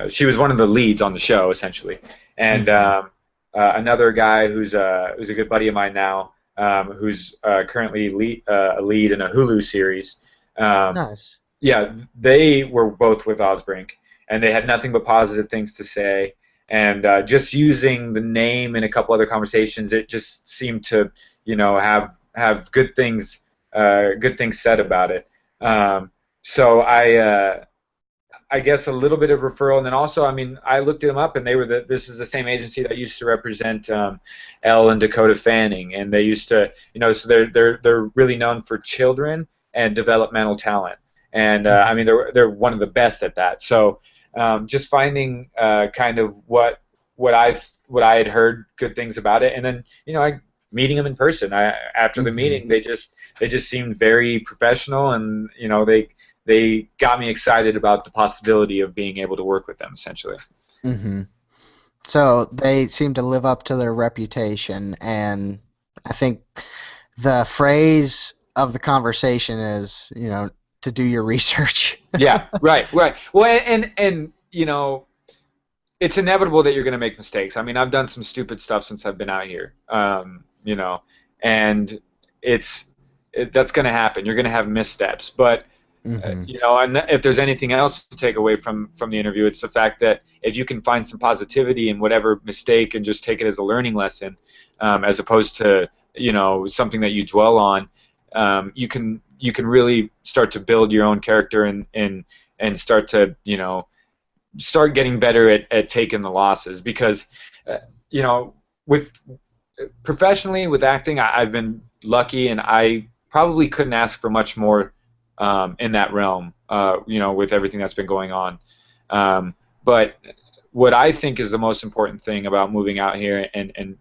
she was one of the leads on the show essentially, and Hmm. another guy who's a good buddy of mine now, who's currently a lead in a Hulu series. Um, Nice. yeah, they were both with Osbrink, and they had nothing but positive things to say. And just using the name in a couple other conversations, it just seemed to, have good things said about it. Um, so I guess a little bit of referral, and then also, I mean, I looked them up, and this is the same agency that used to represent Elle and Dakota Fanning, and they used to, so they're really known for children and developmental talent, and I mean, Hmm. they're one of the best at that. So just finding kind of what I had heard good things about it, and then I meeting them in person. After the Hmm. meeting, they just seemed very professional, and they got me excited about the possibility of being able to work with them essentially. Hmm. So they seem to live up to their reputation, and I think the phrase of the conversation is, to do your research. Yeah, right, right. Well, and it's inevitable that you're going to make mistakes. I mean, I've done some stupid stuff since I've been out here, and that's going to happen. You're going to have missteps, but Hmm. and if there's anything else to take away from the interview, it's the fact that if you can find some positivity in whatever mistake and just take it as a learning lesson, as opposed to something that you dwell on, you can really start to build your own character and start to start getting better at taking the losses because uh, you know with professionally with acting, I've been lucky, and I probably couldn't ask for much more in that realm. With everything that's been going on. Um, but what I think is the most important thing about moving out here and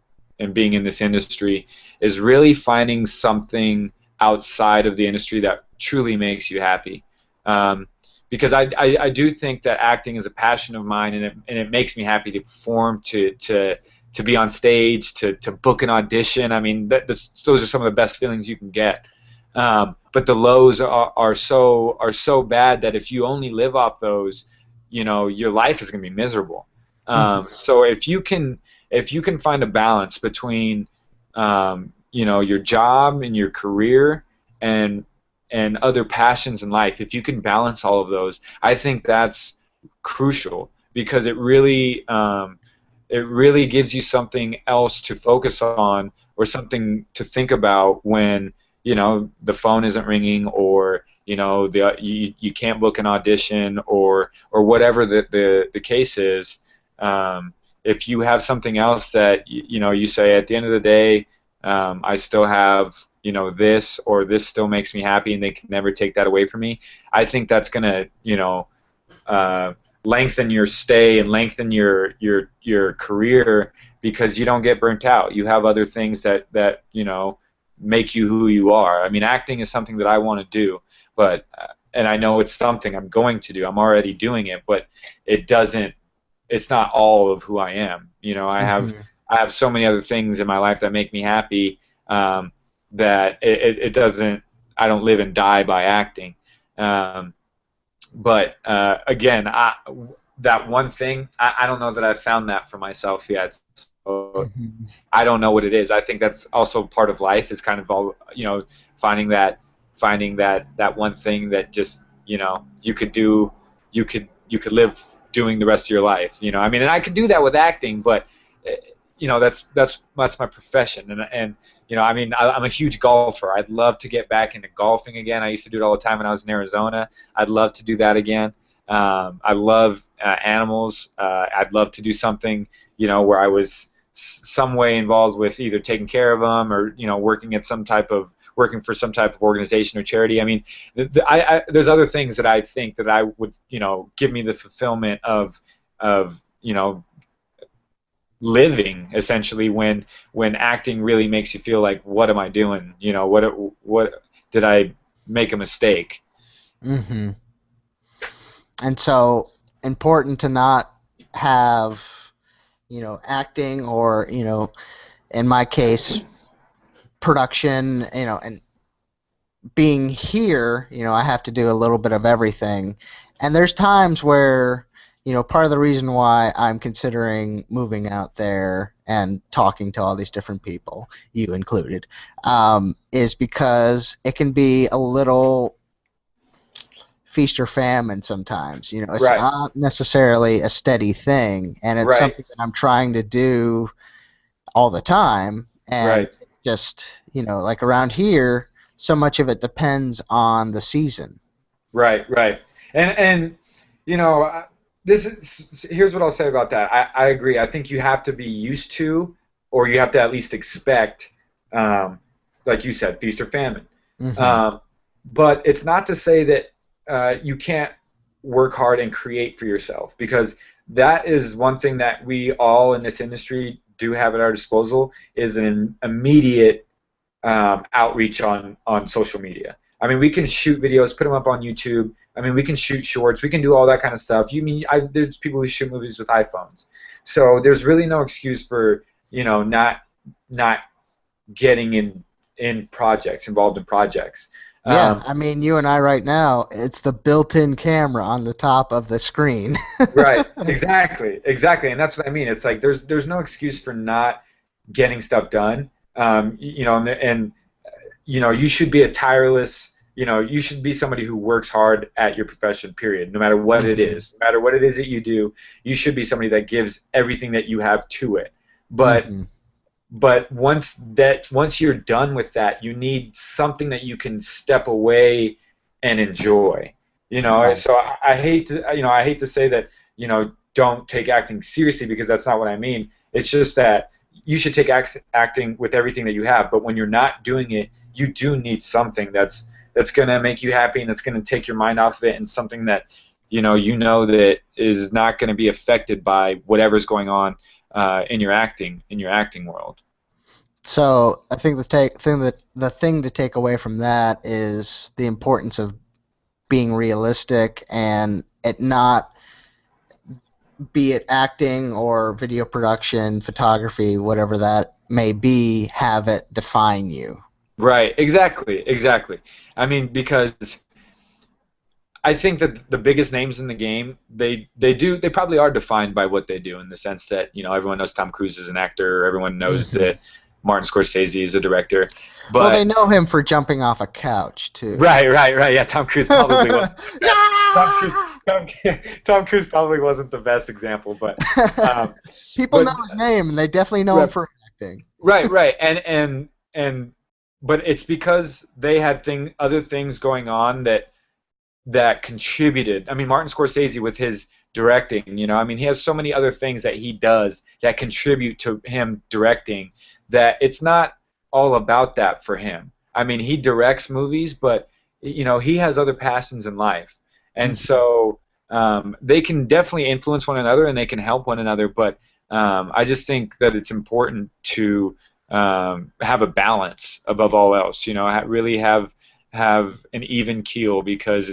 being in this industry is really finding something outside of the industry that truly makes you happy. Because I do think that acting is a passion of mine, and it makes me happy to perform, to be on stage, to book an audition. I mean, those are some of the best feelings you can get. But the lows are so bad that if you only live off those, your life is going to be miserable. Hmm. So if you can find a balance between your job and your career and other passions in life, if you can balance all of those, I think that's crucial because it really gives you something else to focus on or something to think about when the phone isn't ringing, or you can't book an audition, or whatever the case is. If you have something else that you say at the end of the day, I still have this, or this still makes me happy, and they can never take that away from me. I think that's gonna uh, lengthen your stay and lengthen your career because you don't get burnt out. You have other things that make you who you are. I mean, acting is something that I want to do, but and I know it's something I'm going to do. I'm already doing it, but it doesn't. It's not all of who I am. Hmm. I have so many other things in my life that make me happy, that it doesn't. I don't live and die by acting. Um, but again, that one thing, I don't know that I've found that for myself yet. So Hmm. I don't know what it is. I think that's also part of life, is kind of all finding that finding that one thing that just you could do, you could live doing the rest of your life. I mean, and I could do that with acting, but that's my profession, and I mean, I'm a huge golfer. I'd love to get back into golfing again. I used to do it all the time when I was in Arizona. I'd love to do that again. I love animals. I'd love to do something, where I was some way involved with either taking care of them, or working for some type of organization or charity. I mean, there's other things that I think that I would, give me the fulfillment of living essentially when acting really makes you feel like, what am I doing? What did I make a mistake? Hmm. And so important to not have, acting or in my case, production, and being here, I have to do a little bit of everything. And there's times where, part of the reason why I'm considering moving out there and talking to all these different people, you included, is because it can be a little feast or famine sometimes. It's Right. not necessarily a steady thing, and it's Right. something that I'm trying to do all the time. And Right. just, like around here, so much of it depends on the season. Right. Right. And you know, this is here's what I'll say about that. I agree. I think you have to be used to, or you have to at least expect, um, like you said, feast or famine. Hmm. Um, but it's not to say that you can't work hard and create for yourself, because that is one thing that we all in this industry do have at our disposal, is an immediate outreach on social media. I mean, we can shoot videos, put them up on YouTube. I mean, we can shoot shorts. We can do all that kind of stuff. There's people who shoot movies with iPhones, so there's really no excuse for not getting in projects, involved in projects. Yeah, Um, I mean, you and I right now, it's the built-in camera on the top of the screen. right, exactly, exactly, and that's what I mean. It's like there's no excuse for not getting stuff done. And you should be a tireless, you should be somebody who works hard at your profession, period, no matter what it Hmm. is. No matter what it is that you do, you should be somebody that gives everything that you have to it. But Hmm. but once you're done with that, you need something that you can step away and enjoy. Right. So I hate to say that, don't take acting seriously, because that's not what I mean. It's just that you should take acting with everything that you have, but when you're not doing it, you do need something that's going to make you happy, and that's going to take your mind off of it, and something that that is not going to be affected by whatever's going on in your acting world. So I think the thing to take away from that is the importance of being realistic and it not, be it acting or video production, photography, whatever that may be, have it define you. Right, exactly, exactly. I mean, because I think that the biggest names in the game, they probably are defined by what they do, in the sense that, everyone knows Tom Cruise is an actor, everyone knows Hmm. that Martin Scorsese is a director, Well, they but know him for jumping off a couch too. right, right, right, yeah, Tom Cruise probably wasn't the best. Tom Cruise, Tom, Tom Cruise probably wasn't the best example, um, People but know his name, and they definitely know him right, for acting. right, right, and but it's because they had other things going on that contributed. I mean, Martin Scorsese with his directing, I mean, he has so many other things that he does that contribute to him directing, that it's not all about that for him. I mean, he directs movies, but he has other passions in life, and Mhm. so they can definitely influence one another and they can help one another. But I just think that it's important to have a balance above all else. Really have an even keel, because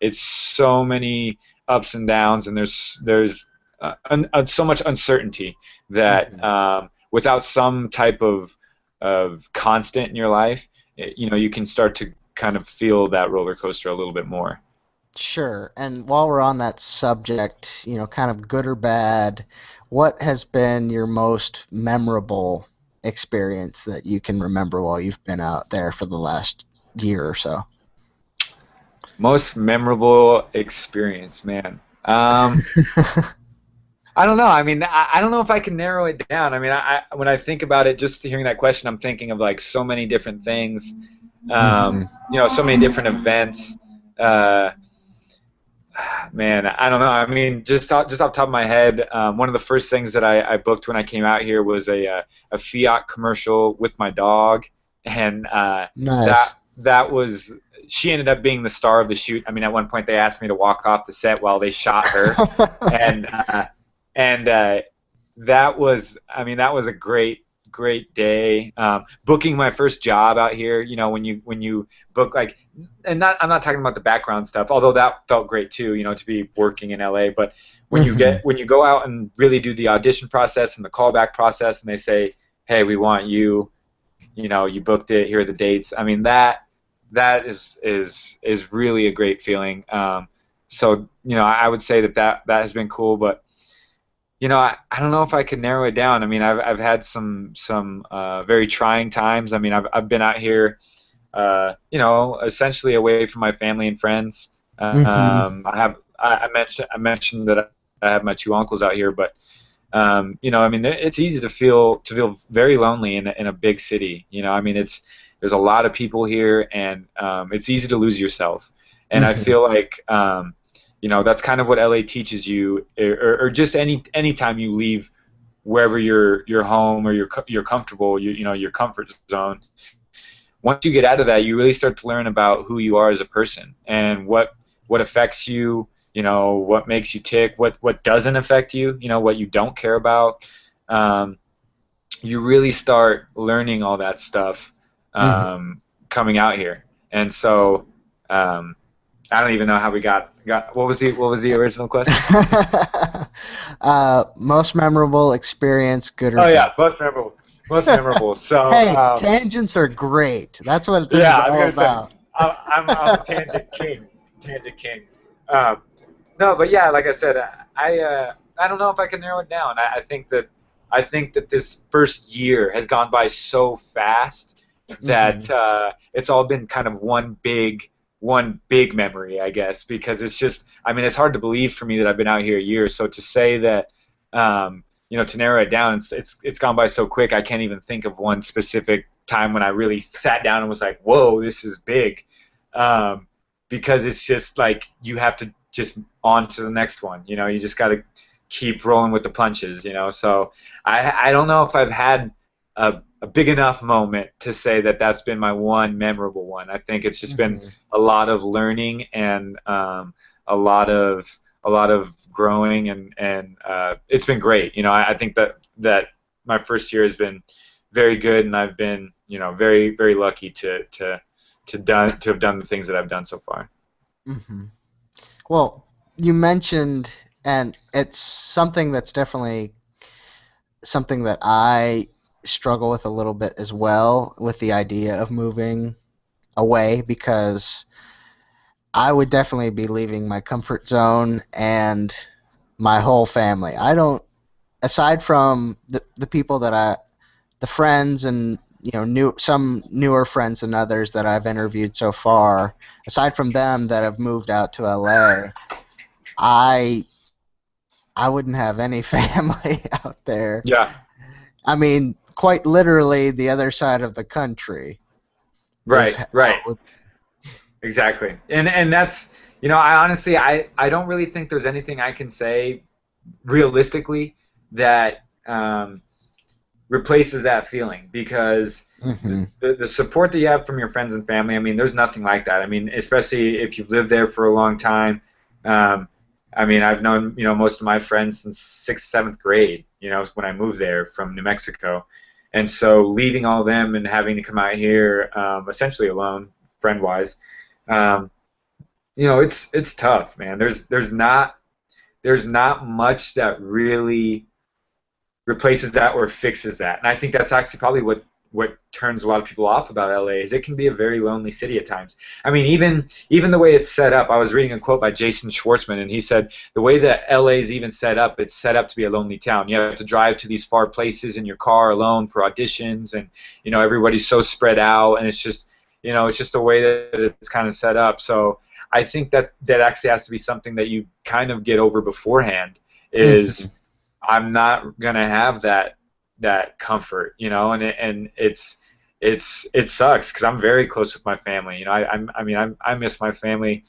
it's so many ups and downs, and there's so much uncertainty that Mhm. without some type of constant in your life, you can start to kind of feel that roller coaster a little bit more. Sure. And while we're on that subject, kind of good or bad, what has been your most memorable experience that you can remember while you've been out there for the last year or so? Most memorable experience, man. I don't know. I mean, I don't know if I can narrow it down. I mean, when I think about it, just hearing that question, I'm thinking of like so many different things. Hmm. So many different events. Uh, Man, I don't know. I mean, just off the top of my head, one of the first things that I booked when I came out here was a Fiat commercial with my dog, and that Nice. that was she ended up being the star of the shoot. I mean, at one point they asked me to walk off the set while they shot her, and and that was, I mean, that was a great great day. Booking my first job out here, when you book like, and not I'm not talking about the background stuff, although that felt great too, to be working in LA. But Hmm. when you go out and really do the audition process and the callback process, and they say, hey, we want you, you booked it, here are the dates. I mean, that is really a great feeling. So I would say that has been cool, but I don't know if I could narrow it down. I mean, I've had some very trying times. I mean, I've been out here, essentially away from my family and friends. Hmm. I mentioned that I have my two uncles out here, but I mean, it's easy to feel very lonely in a big city. I mean, there's a lot of people here, and it's easy to lose yourself. And I Hmm. feel like that's kind of what LA teaches you, or just any time you leave wherever your home or you're comfortable, your comfort zone. Once you get out of that, you really start to learn about who you are as a person and what affects you, what makes you tick, what doesn't affect you, what you don't care about. Um, you really start learning all that stuff Hmm. coming out here. And so um, I don't even know how we got. What was the original question? Most memorable experience, good or Oh yeah, bad? most memorable. Most memorable. So Hey, tangents are great. That's what this is yeah, I was all gonna say about. I'm tangent king. Tangent king. Um, no, but yeah, like I said, I don't know if I can narrow it down. I think that this first year has gone by so fast Hmm. that it's all been kind of one big memory, I guess, because it's just, I mean, it's hard to believe for me that I've been out here a year. So to say that, to narrow it down, it's gone by so quick. I can't even think of one specific time when I really sat down and was like, "Whoa, this is big," um, because it's just like you have to just on to the next one. You just got to keep rolling with the punches. So I don't know if I've had a big enough moment to say that that's been my one memorable one. I think it's just been Hmm. a lot of learning and a lot of a lot of growing and it's been great. I think that my first year has been very good, and I've been very very lucky to have done the things that I've done so far. Hmm. Well, you mentioned, and it's something that's definitely something that I struggle with a little bit as well, with the idea of moving away, because I would definitely be leaving my comfort zone and my whole family. I don't, aside from the people the friends and some newer friends and others that I've interviewed so far, aside from them that have moved out to LA, I I wouldn't have any family out there. Yeah, I mean, quite literally, the other side of the country is right, how right. it would. Exactly. And that's, I honestly, I don't really think there's anything I can say realistically that replaces that feeling, because Hmm. the support that you have from your friends and family, I mean, there's nothing like that. I mean, especially if you've lived there for a long time. Um, I mean, I've known, most of my friends since sixth, seventh grade, when I moved there from New Mexico. And so leaving all them and having to come out here essentially alone, friend wise, um, it's tough, man. There's not much that really replaces that or fixes that. And I think that's actually probably what turns a lot of people off about LA is it can be a very lonely city at times. I mean, even the way it's set up. I was reading a quote by Jason Schwartzman, and he said the way that LA is even set up, it's set up to be a lonely town. You have to drive to these far places in your car alone for auditions, and everybody's so spread out, and it's just the way that it's kind of set up. So I think that actually has to be something that you kind of get over beforehand. Hmm. Is I'm not gonna have that comfort, and it sucks because I'm very close with my family. I miss my family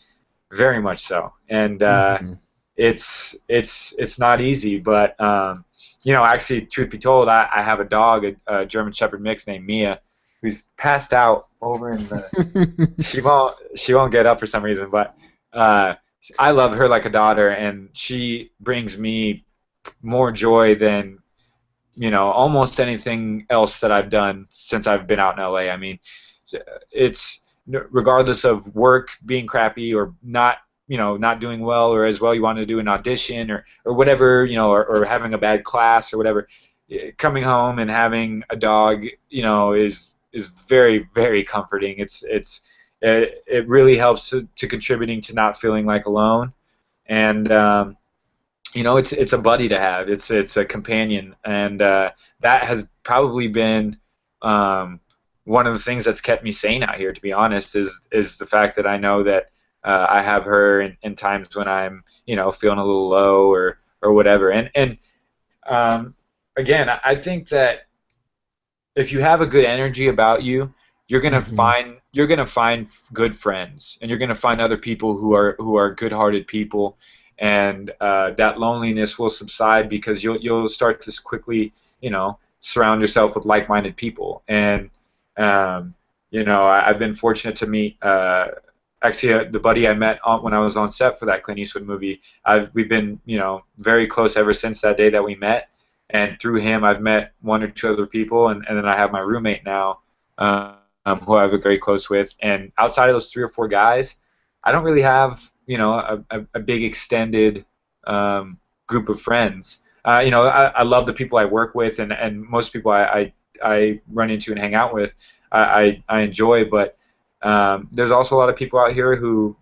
very much so, and Hmm. it's not easy, but actually, truth be told, I have a dog, a German Shepherd mix named Mia, who's passed out over in the. She won't get up for some reason, but uh, I love her like a daughter, and she brings me more joy than almost anything else that I've done since I've been out in LA. I mean, it's regardless of work being crappy or not doing well or as well you want to do an audition or whatever, or having a bad class or whatever, coming home and having a dog, is very, very comforting. It really helps to contributing to not feeling like alone. And it's a buddy to have. It's a companion, and that has probably been one of the things that's kept me sane out here. To be honest, is the fact that I know that I have her in times when I'm feeling a little low or whatever. And again, I think that if you have a good energy about you, Hmm. you're gonna find good friends, and you're gonna find other people who are good-hearted people, and that loneliness will subside because you'll start to quickly surround yourself with like-minded people. And I've been fortunate to meet actually the buddy I met when I was on set for that Clint Eastwood movie. We've been very close ever since that day that we met, and through him I've met one or two other people, and then I have my roommate now, who I have very close with. And outside of those three or four guys, I don't really have a big extended group of friends. I love the people I work with, and most people I run into and hang out with, I enjoy, but there's also a lot of people out here who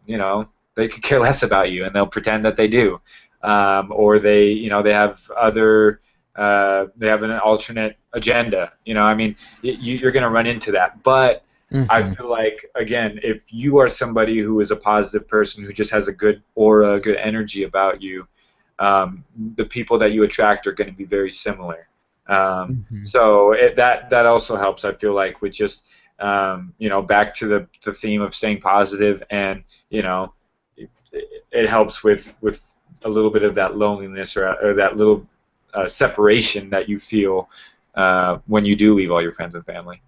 they could care less about you, and they'll pretend that they do, or they have other they have an alternate agenda. I mean, you're going to run into that. But I Hmm. feel like, again, if you are somebody who is a positive person who just has a good aura, good energy about you, the people that you attract are going to be very similar. Hmm. So that also helps. I feel like with just back to the theme of staying positive, and it, it helps with a little bit of that loneliness, or that little separation that you feel when you do leave all your friends and family.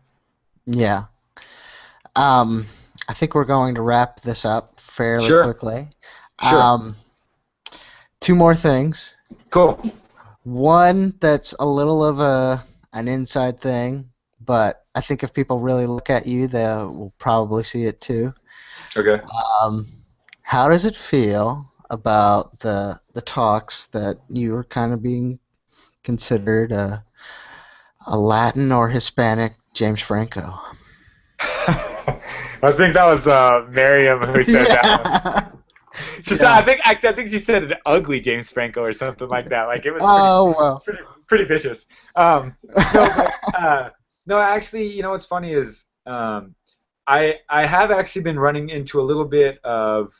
Yeah. Um, I think we're going to wrap this up fairly Sure, quickly. sure, Um, two more things. cool. One that's a little of an inside thing, but I think if people really look at you, they will probably see it too. Okay. Um, how does it feel about the talks that you were kind of being considered a Latin or Hispanic James Franco? I think that was Miriam who said that one. Yeah. She said, Yeah. I think she said an ugly James Franco or something like that. Like it was Oh it's well. pretty vicious. No, but no, actually, what's funny is I have actually been running into a little bit of,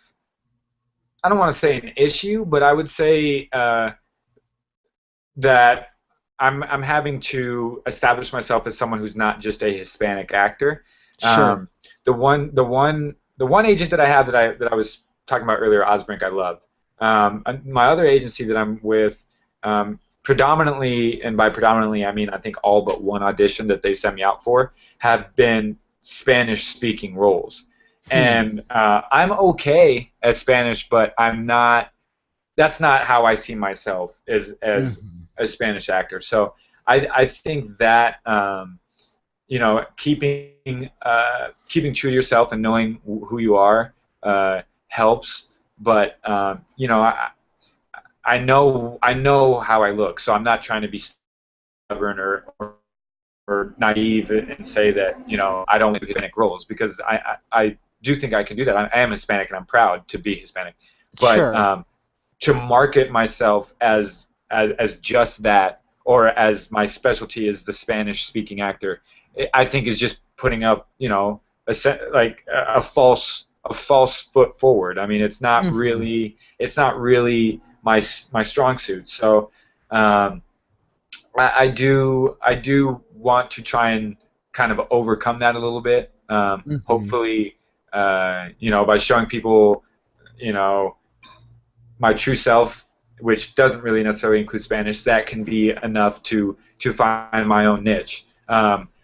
I don't want to say an issue, but I would say that I'm having to establish myself as someone who's not just a Hispanic actor. Sure. The one agent that I have that I was talking about earlier, Osbrink, I love. And my other agency that I'm with, predominantly, and by predominantly I mean I think all but one audition that they sent me out for have been Spanish-speaking roles, Hmm. and I'm okay at Spanish, but I'm not. That's not how I see myself as Hmm. a Spanish actor. So I think that keeping true to yourself and knowing who you are helps. But I know how I look, so I'm not trying to be stubborn or naive and say that I don't like Hispanic roles, because I do think I can do that. I am Hispanic and I'm proud to be Hispanic, but Sure. to market myself as just that, or as my specialty is the Spanish speaking actor, I think is just putting up like a false foot forward. I mean, Hmm. it's not really my strong suit. So um, I do want to try and kind of overcome that a little bit. Hmm. Hopefully, by showing people you know my true self, which doesn't really necessarily include Spanish, that can be enough to find my own niche.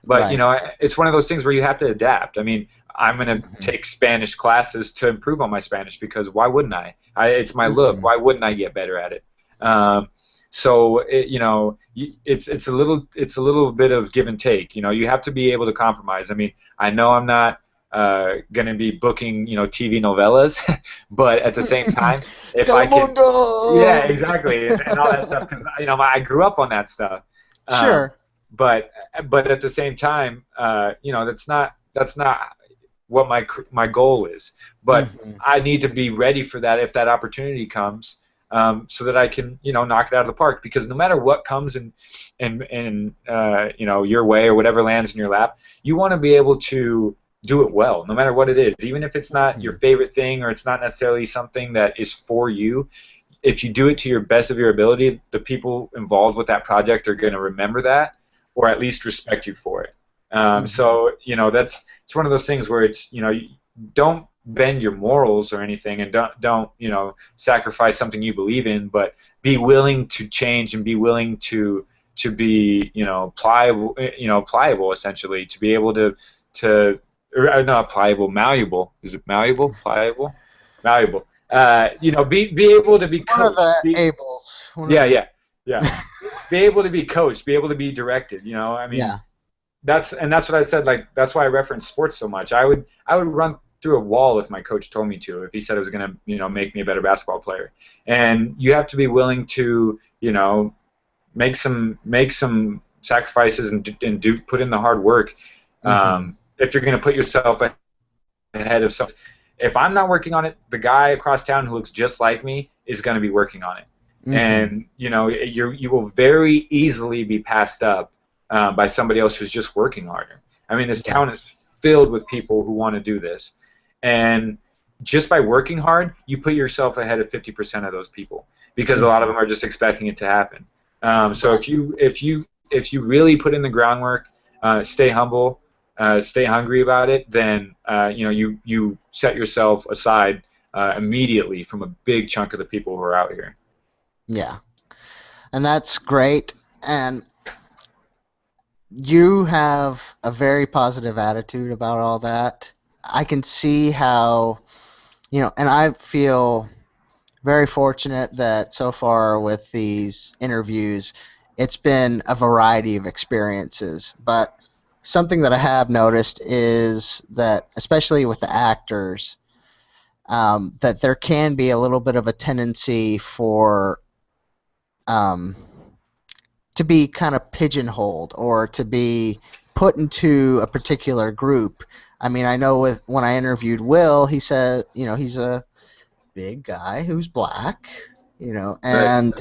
But Right. it's one of those things where you have to adapt. I mean, I'm going to Hmm. take Spanish classes to improve on my Spanish, because why wouldn't I? It's my look. Hmm. Why wouldn't I get better at it? Um, So it's a little bit of give and take. You have to be able to compromise. I mean, I know I'm not going to be booking TV novellas, but at the same time, if I can, yeah, Telemundo. exactly, and all that stuff because I grew up on that stuff. Um, Sure. but but at the same time, that's not what my goal is. But Hmm. I need to be ready for that if that opportunity comes, so that I can knock it out of the park. Because no matter what comes in your way or whatever lands in your lap, you want to be able to do it well, no matter what it is. Even if it's not your Hmm. favorite thing or it's not necessarily something that is for you, if you do it to your best of your ability, the people involved with that project are going to remember that, or at least respect you for it. Hmm. So it's one of those things where you don't bend your morals or anything, and don't sacrifice something you believe in, but be willing to change and be willing to be pliable essentially, to be able to or not pliable, malleable. Is it malleable? Pliable? Malleable. Be able to be One of coached. the Be Ables. One of Yeah, the. yeah, yeah. Be able to be coached. Be able to be directed. I mean, Yeah. that's what I said. Like that's why I reference sports so much. I would run through a wall if my coach told me to. If he said it was gonna make me a better basketball player. And you have to be willing to make some sacrifices and do put in the hard work. Hmm. If you're gonna put yourself ahead of someone. If I'm not working on it, the guy across town who looks just like me is going to be working on it, Hmm. and you will very easily be passed up by somebody else who's just working harder. I mean, this Yeah. town is filled with people who want to do this, and just by working hard, you put yourself ahead of 50% of those people because a lot of Hmm. them are just expecting it to happen. So Right. if you really put in the groundwork, stay humble, stay hungry about it, then you set yourself aside immediately from a big chunk of the people who are out here. Yeah. And that's great. And you have a very positive attitude about all that. I can see how, and I feel very fortunate that so far with these interviews, it's been a variety of experiences. But something that I have noticed is that, especially with the actors, that there can be a little bit of a tendency for um, to be kind of pigeonholed or to be put into a particular group. I mean, I know when I interviewed Will, he said, he's a big guy who's black, Right, and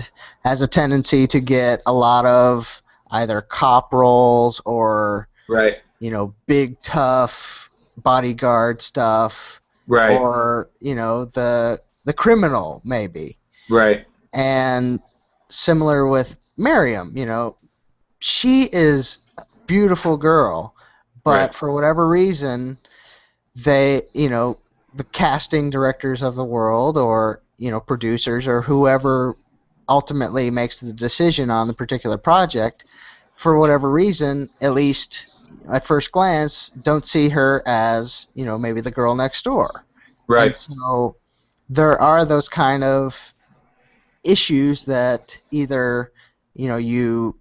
has a tendency to get a lot of either cop roles or, right, big tough bodyguard stuff, right, or, the criminal maybe. right, And similar with Miriam, she is a beautiful girl, right, but for whatever reason, they, the casting directors of the world, or producers, or whoever ultimately makes the decision on the particular project, for whatever reason, at least at first glance, don't see her as maybe the girl next door. And right. so there are those kind of issues that either you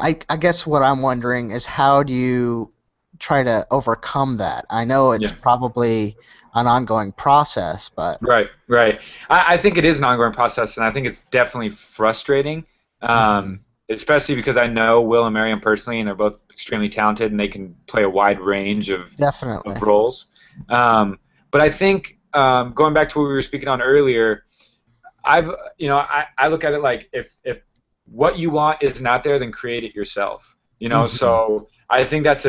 I guess what I'm wondering is, how do you try to overcome that? I know it's Yeah. probably an ongoing process, but. Right, right. I think it is an ongoing process, and I think it's definitely frustrating, Hmm. especially because I know Will and Mariam personally, and they're both extremely talented, and they can play a wide range of Definitely. roles. Um, but I think going back to what we were speaking on earlier, I've I look at it like if what you want isn't out there, then create it yourself. Hmm. So I think that's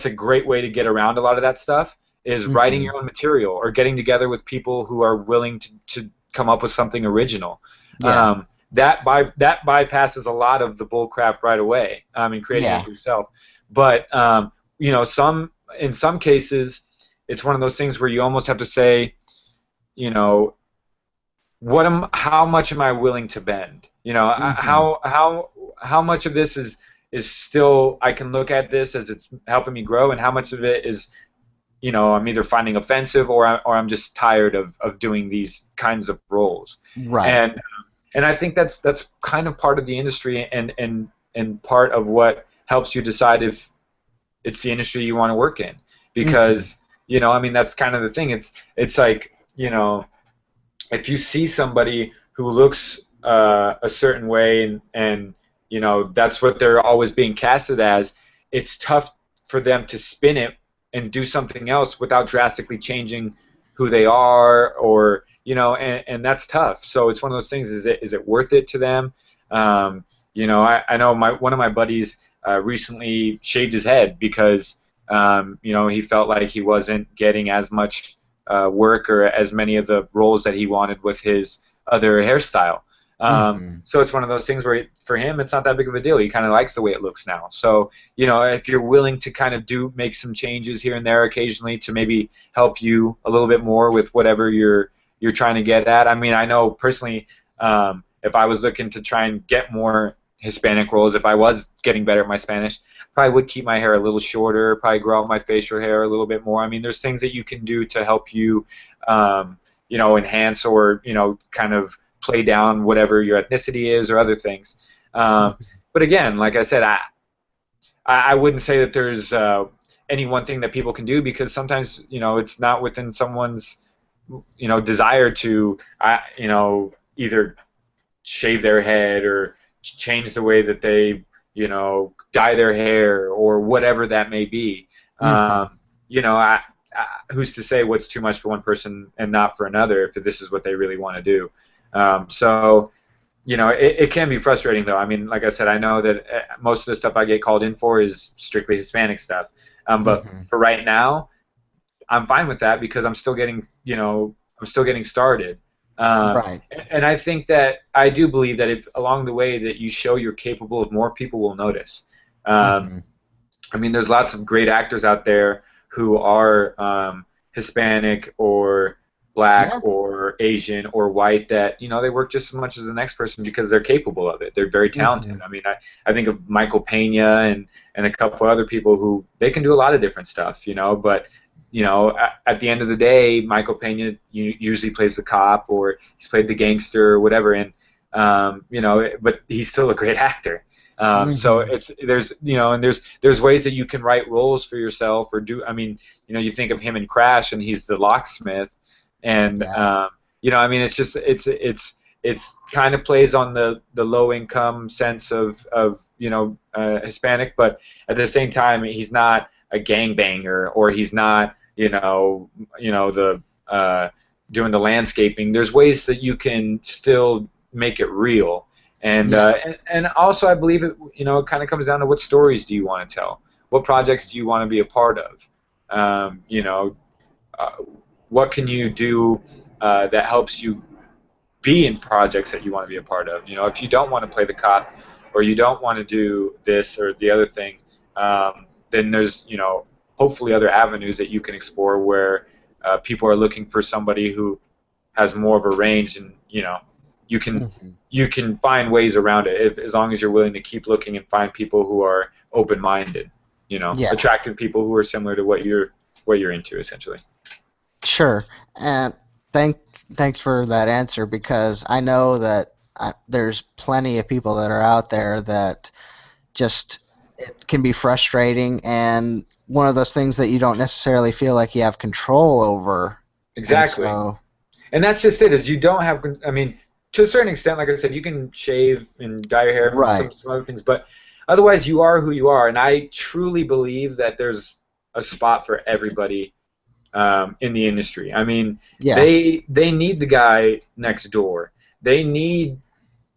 a great way to get around a lot of that stuff is writing Hmm. your own material or getting together with people who are willing to come up with something original. Yeah. That bypasses a lot of the bull crap right away. In creating Yeah. it yourself. But in some cases, it's one of those things where you almost have to say, you know, how much am I willing to bend? Hmm. How much of this is still I can look at this as it's helping me grow, and how much of it is I'm either finding offensive or I'm just tired of doing these kinds of roles. Right. And and I think that's kind of part of the industry, and part of what helps you decide if it's the industry you want to work in, Hmm. because I mean that's kind of the thing. It's like if you see somebody who looks a certain way, and that's what they're always being casted as, it's tough for them to spin it and do something else without drastically changing who they are, or and that's tough. So it's one of those things. Is it worth it to them? I know one of my buddies recently shaved his head because he felt like he wasn't getting as much work or as many of the roles that he wanted with his other hairstyle. Hmm. So it's one of those things where for him it's not that big of a deal. He kind of likes the way it looks now. So if you're willing to kind of make some changes here and there occasionally to maybe help you a little bit more with whatever you're trying to get at. I mean, I know personally, if I was looking to try and get more Hispanic roles, if I was getting better at my Spanish, probably would keep my hair a little shorter, probably grow out my facial hair a little bit more. I mean, there's things that you can do to help you, enhance or kind of play down whatever your ethnicity is or other things. Um, but again, like I said, I wouldn't say that there's any one thing that people can do, because sometimes it's not within someone's desire to either shave their head or change the way that they dye their hair or whatever that may be. Hmm. um, who's to say what's too much for one person and not for another if this is what they really want to do. So it can be frustrating though. I mean, like I said, I know that most of the stuff I get called in for is strictly Hispanic stuff, but Hmm. for right now I'm fine with that because I'm still getting started. Right. And I think that I do believe that if along the way that you show you're capable of more, people will notice. Um, Hmm. I mean, there's lots of great actors out there who are Hispanic or black Yeah. or Asian or white that they work just as much as the next person because they're capable of it. They're very talented. Hmm. I mean, I think of Michael Pena and a couple other people who they can do a lot of different stuff, but at the end of the day, Michael Pena usually plays the cop or he's played the gangster or whatever, and but he's still a great actor. So Hmm. it's there's ways that you can write roles for yourself or do. I mean, you think of him in Crash and he's the locksmith, and Yeah. I mean, it's kind of plays on the low income sense of Hispanic, but at the same time he's not a gangbanger or he's not the doing the landscaping. There's ways that you can still make it real, and Yeah. and also I believe it kind of comes down to what stories do you want to tell, what projects do you want to be a part of, um, you know uh, what can you do that helps you be in projects that you want to be a part of. If you don't want to play the cop or you don't want to do this or the other thing, then there's hopefully other avenues that you can explore where people are looking for somebody who has more of a range, and you can Hmm. you can find ways around it as long as you're willing to keep looking and find people who are open-minded, Yeah. attractive people who are similar to what you're into essentially. Sure. And thanks for that answer because I know that there's plenty of people that are out there that just it can be frustrating and one of those things that you don't necessarily feel like you have control over. And Exactly. so, And that's just it. Is you don't have. I mean, to a certain extent, like I said, you can shave and dye your hair and right. some other things, but otherwise, you are who you are. And I truly believe that there's a spot for everybody in the industry. I mean, Yeah. they need the guy next door. They need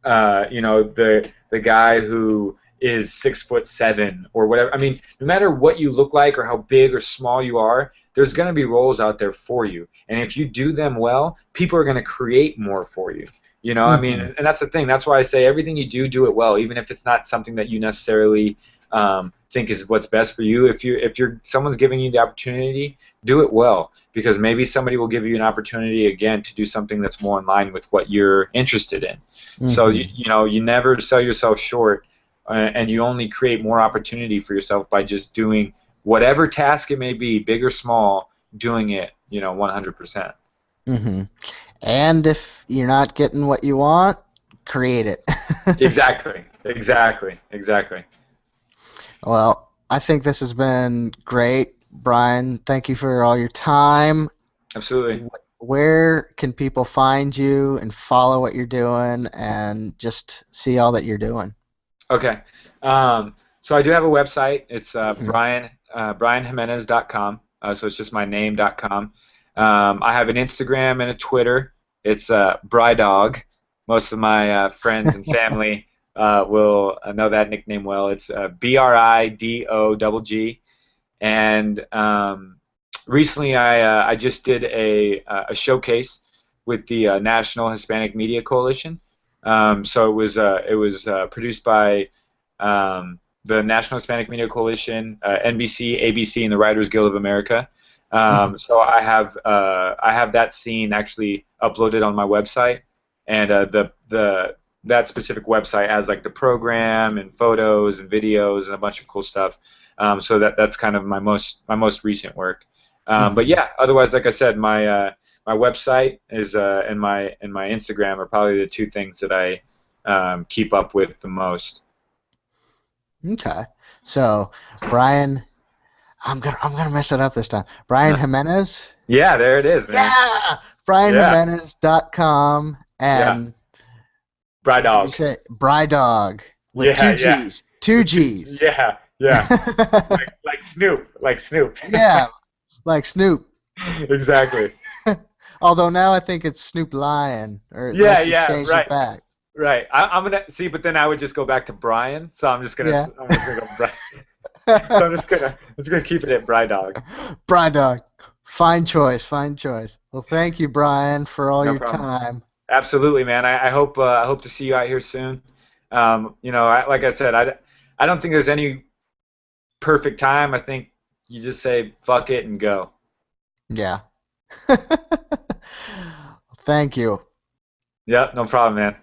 the guy who is 6'7" or whatever. I mean, no matter what you look like or how big or small you are, there's going to be roles out there for you. And if you do them well, people are going to create more for you. I mean, Hmm. and that's the thing. That's why I say everything you do it well, even if it's not something that you necessarily think is what's best for you. If someone's giving you the opportunity, do it well because maybe somebody will give you an opportunity again to do something that's more in line with what you're interested in. So Hmm. you never sell yourself short, and you only create more opportunity for yourself by just doing whatever task it may be, big or small, doing it 100%. Hmm. And if you're not getting what you want, create it. Exactly. Exactly. Exactly. Well, I think this has been great, Brian. Thank you for all your time. Absolutely. Where can people find you and follow what you're doing and just see all that you're doing? Okay. So I do have a website. It's Mhm. brianjimenez.com. So it's just my name.com. I have an Instagram and a Twitter. It's Brydog. Most of my friends and family will know that nickname well. It's BRIDOGG. And recently, I just did a showcase with the National Hispanic Media Coalition. So it was produced by the National Hispanic Media Coalition, NBC, ABC, and the Writers Guild of America. Mhm. So I have that scene actually uploaded on my website, and that specific website has like the program and photos and videos and a bunch of cool stuff. So that's kind of my most recent work. But Mhm. yeah, otherwise, like I said, my website is and my Instagram are probably the two things that I keep up with the most. Okay. So, Brian, I'm gonna mess it up this time. Brian Jimenez? Yeah, there it is, man. Yeah! Yeah, BrianJimenez.com yeah. and Bride did you dog. say Bry Dog with Yeah, two yeah. G's? Two With two, G's. yeah, yeah. Like Snoop, like Snoop. Yeah, like Snoop. Exactly. Although now I think it's Snoop Lion, or Yeah, unless you've yeah, changed it right, back. right. I'm gonna see, but then I would just go back to Brian, so Yeah. I'm just gonna go Brian. So I'm just gonna keep it at Bride dog. Bry Dog. Fine choice, fine choice. Well, thank you, Brian, for all No your problem. time. Absolutely, man. I hope to see you out here soon. Like I said, I don't think there's any perfect time. I think you just say fuck it and go. Yeah. Thank you. Yep, no problem, man.